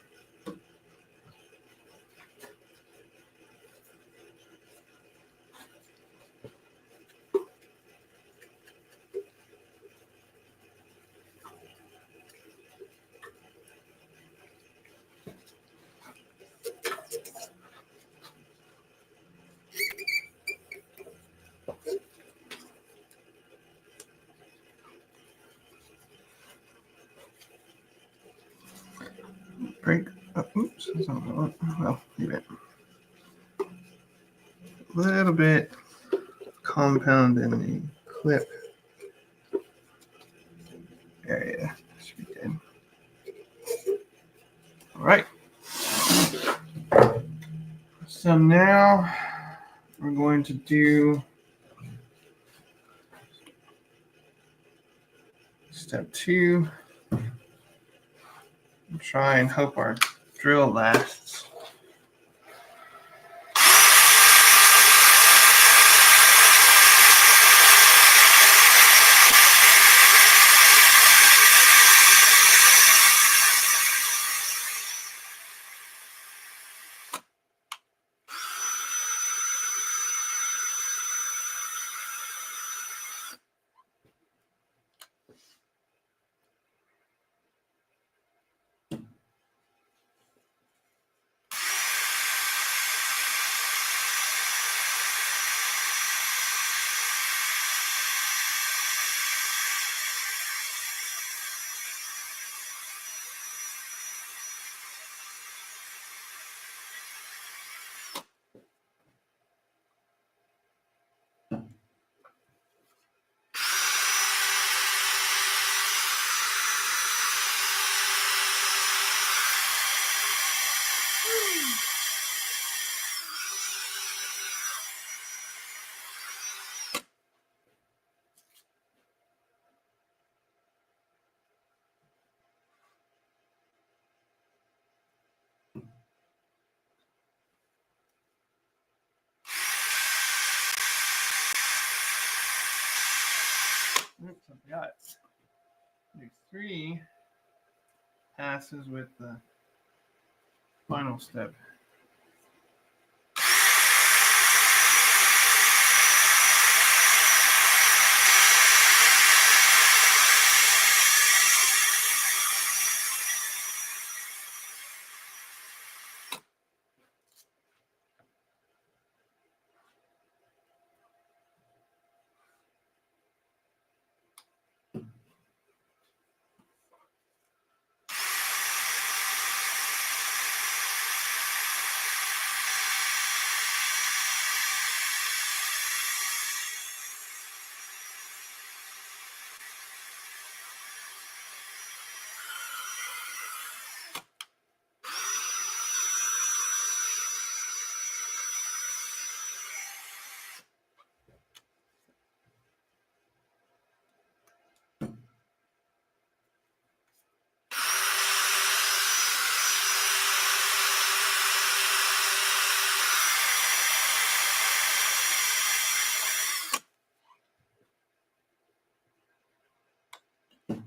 Break. Oh, oops. Well, leave it. A little bit compound in the clip area. Should be good. All right. So now we're going to do step 2. Try and hope our drill lasts. Oops, I forgot. Do 3 passes with the final step.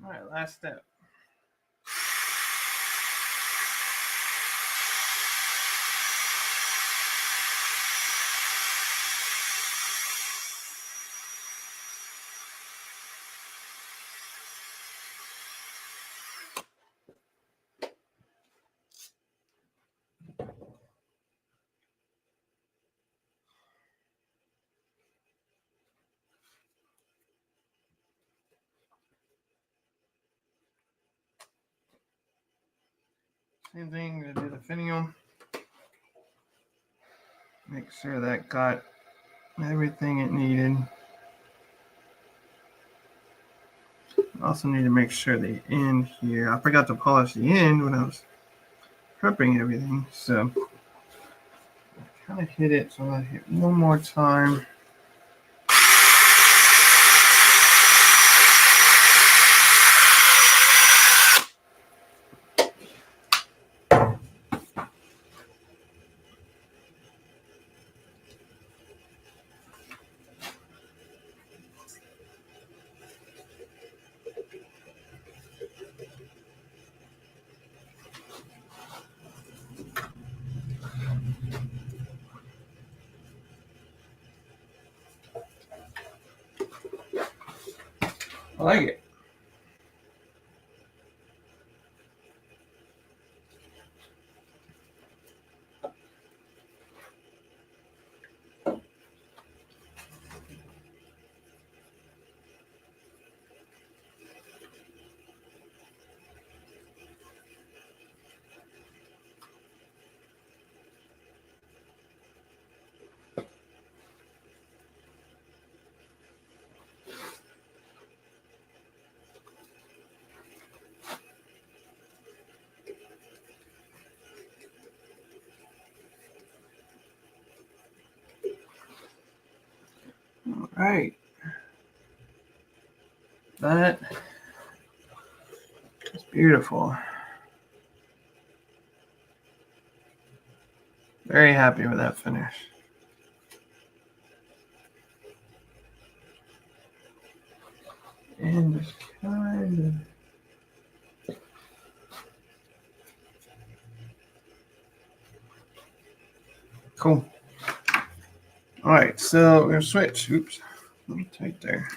All right, last step. Same thing to do the finial. Make sure that got everything it needed. Also need to make sure the end here. I forgot to polish the end when I was prepping everything. So kind of hit it, so I'm going to hit one more time. I like it. All right. That is beautiful. Very happy with that finish. And just kind of... Cool. All right, so we're going to switch. Oops. A little tight there.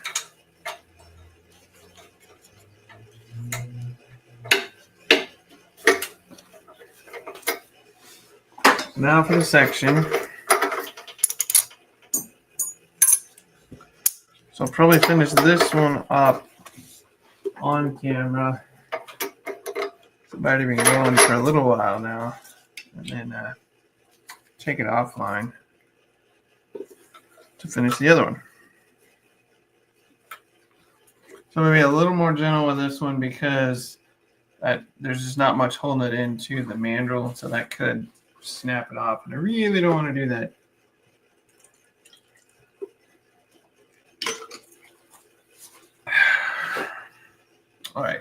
Now for the section. So I'll probably finish this one up on camera. It's about to be going for a little while now. And then take it offline to finish the other one. So I'm going to be a little more gentle with this one because there's just not much holding it into the mandrel, so that could snap it off. And I really don't want to do that. All right.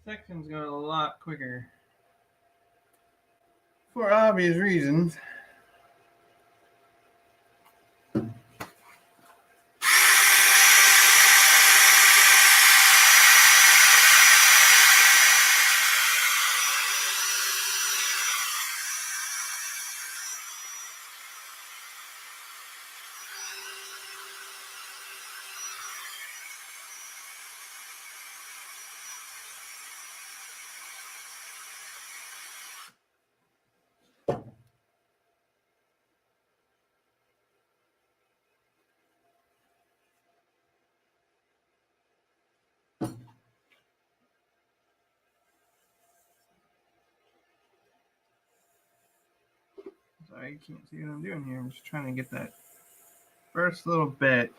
Section's going a lot quicker for obvious reasons. Sorry, you can't see what I'm doing here. I'm just trying to get that first little bit.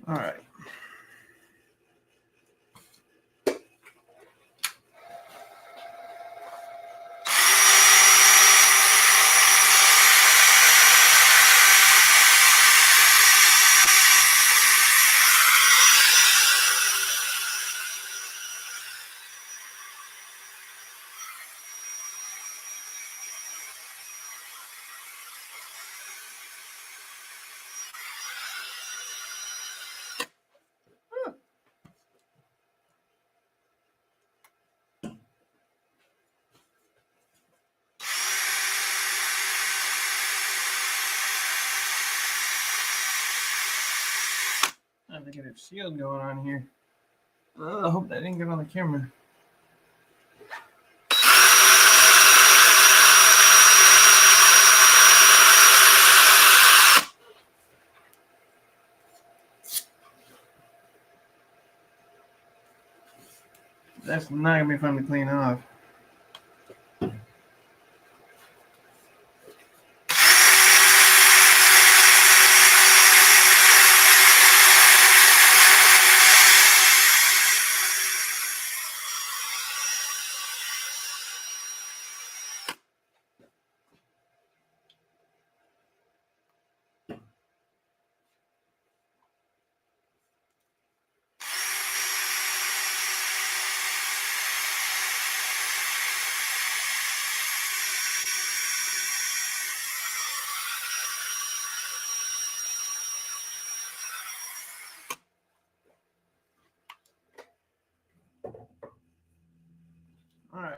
All right. I have to get a shield going on here. I hope that didn't get on the camera. That's not gonna be fun to clean off. All right.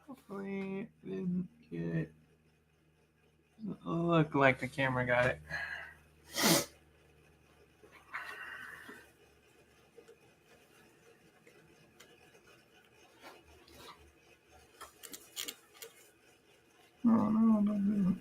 Hopefully it didn't get look like the camera got it. Oh no, no.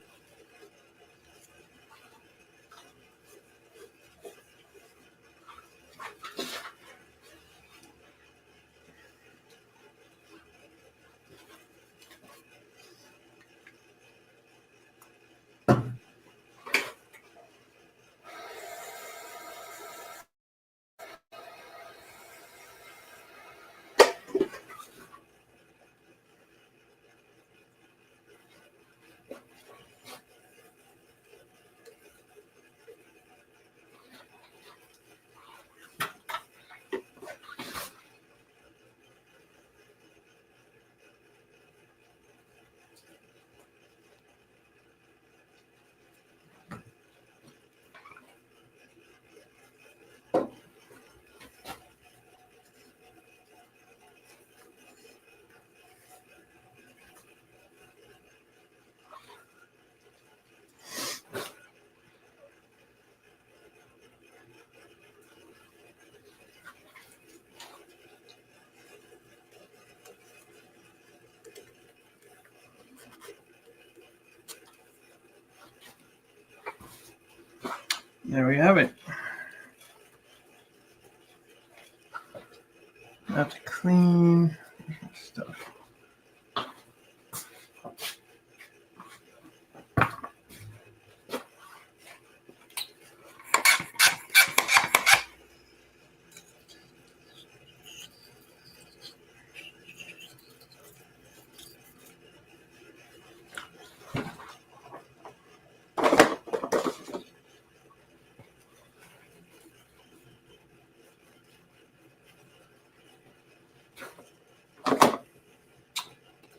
There we have it. Now to clean stuff.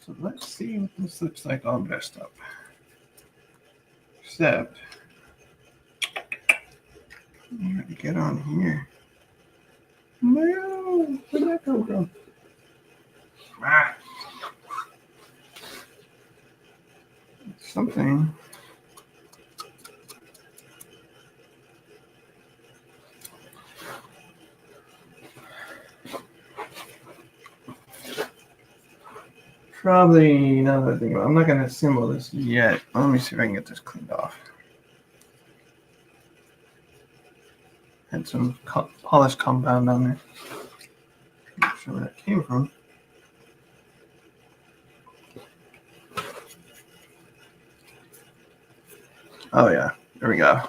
So let's see what this looks like all dressed up. Except, I got to get on here. No, where'd that come from? Ah. Something. Probably, now that I think about it, I'm not going to assemble this yet. Let me see if I can get this cleaned off. Had some polished compound on there. Not sure where that came from. Oh yeah, there we go.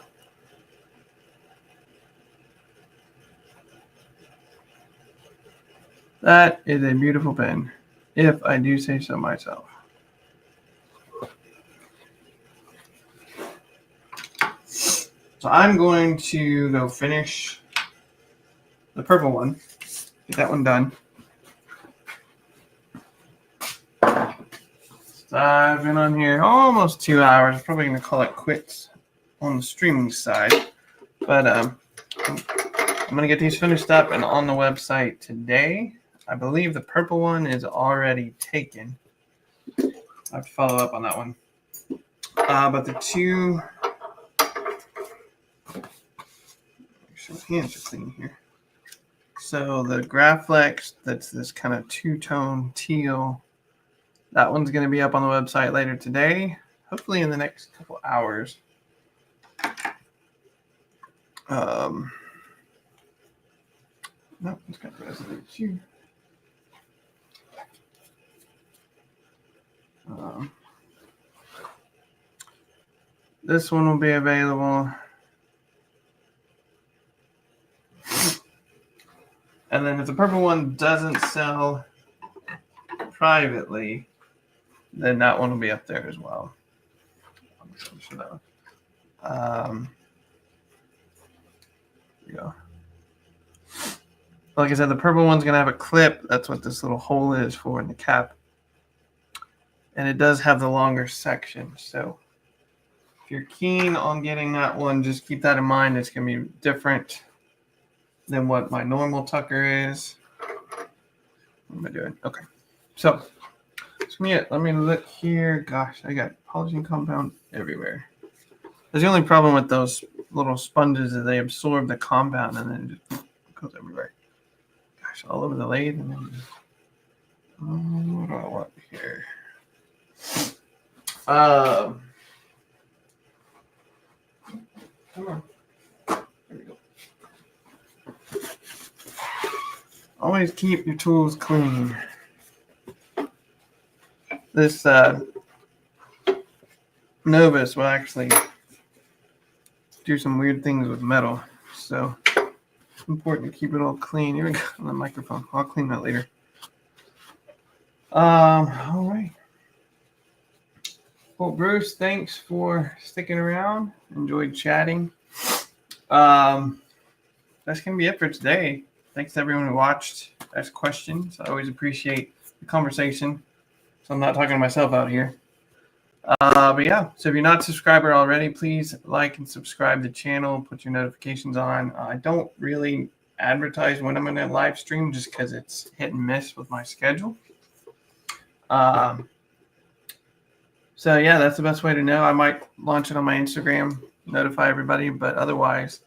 That is a beautiful pen, if I do say so myself. So I'm going to go finish the purple one, get that one done. So I've been on here almost 2 hours. Probably going to call it quits on the streaming side. But I'm going to get these finished up and on the website today. I believe the purple one is already taken. I have to follow up on that one. But the two... Make sure my hands are clean here. So the Graflex, that's this kind of two-tone teal. That one's going to be up on the website later today, hopefully in the next couple hours. No, it's got Resolute too. This one will be available. And then if the purple one doesn't sell privately, then that one will be up there as well. I'm just going to show that one. There we go. Like I said, the purple one's going to have a clip. That's what this little hole is for in the cap. And it does have the longer section. So if you're keen on getting that one, just keep that in mind. It's going to be different than what my normal Tucker is. What am I doing? Okay. So that's me it. Let me look here. Gosh, I got polishing compound everywhere. There's the only problem with those little sponges is they absorb the compound and then it just goes everywhere. Gosh, all over the lathe. And then what do I want here? Come on. There we go. Always keep your tools clean. This Novus will actually do some weird things with metal, so it's important to keep it all clean. Here we go on the microphone. I'll clean that later. All right. Well, Bruce, thanks for sticking around. Enjoyed chatting. That's gonna be it for today. Thanks to everyone who watched, asked questions. I always appreciate the conversation. So I'm not talking to myself out here. But yeah, so if you're not a subscriber already, please like and subscribe to the channel. Put your notifications on. I don't really advertise when I'm going to live stream just because it's hit and miss with my schedule. So yeah, that's the best way to know. I might launch it on my Instagram, notify everybody, but otherwise,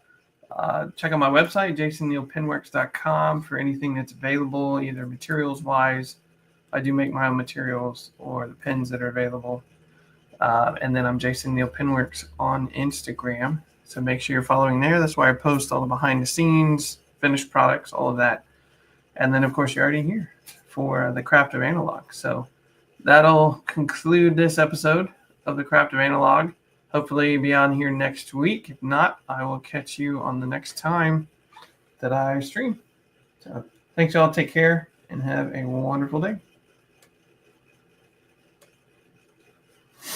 check out my website, jasonnealpenworks.com, for anything that's available, either materials-wise. I do make my own materials or the pens that are available. And then I'm Jason Neal Penworks on Instagram. So make sure you're following there. That's why I post all the behind the scenes, finished products, all of that. And then, of course, you're already here for the Craft of Analog. So that'll conclude this episode of the Craft of Analog. Hopefully be on here next week. If not, I will catch you on the next time that I stream. So thanks, y'all. Take care and have a wonderful day.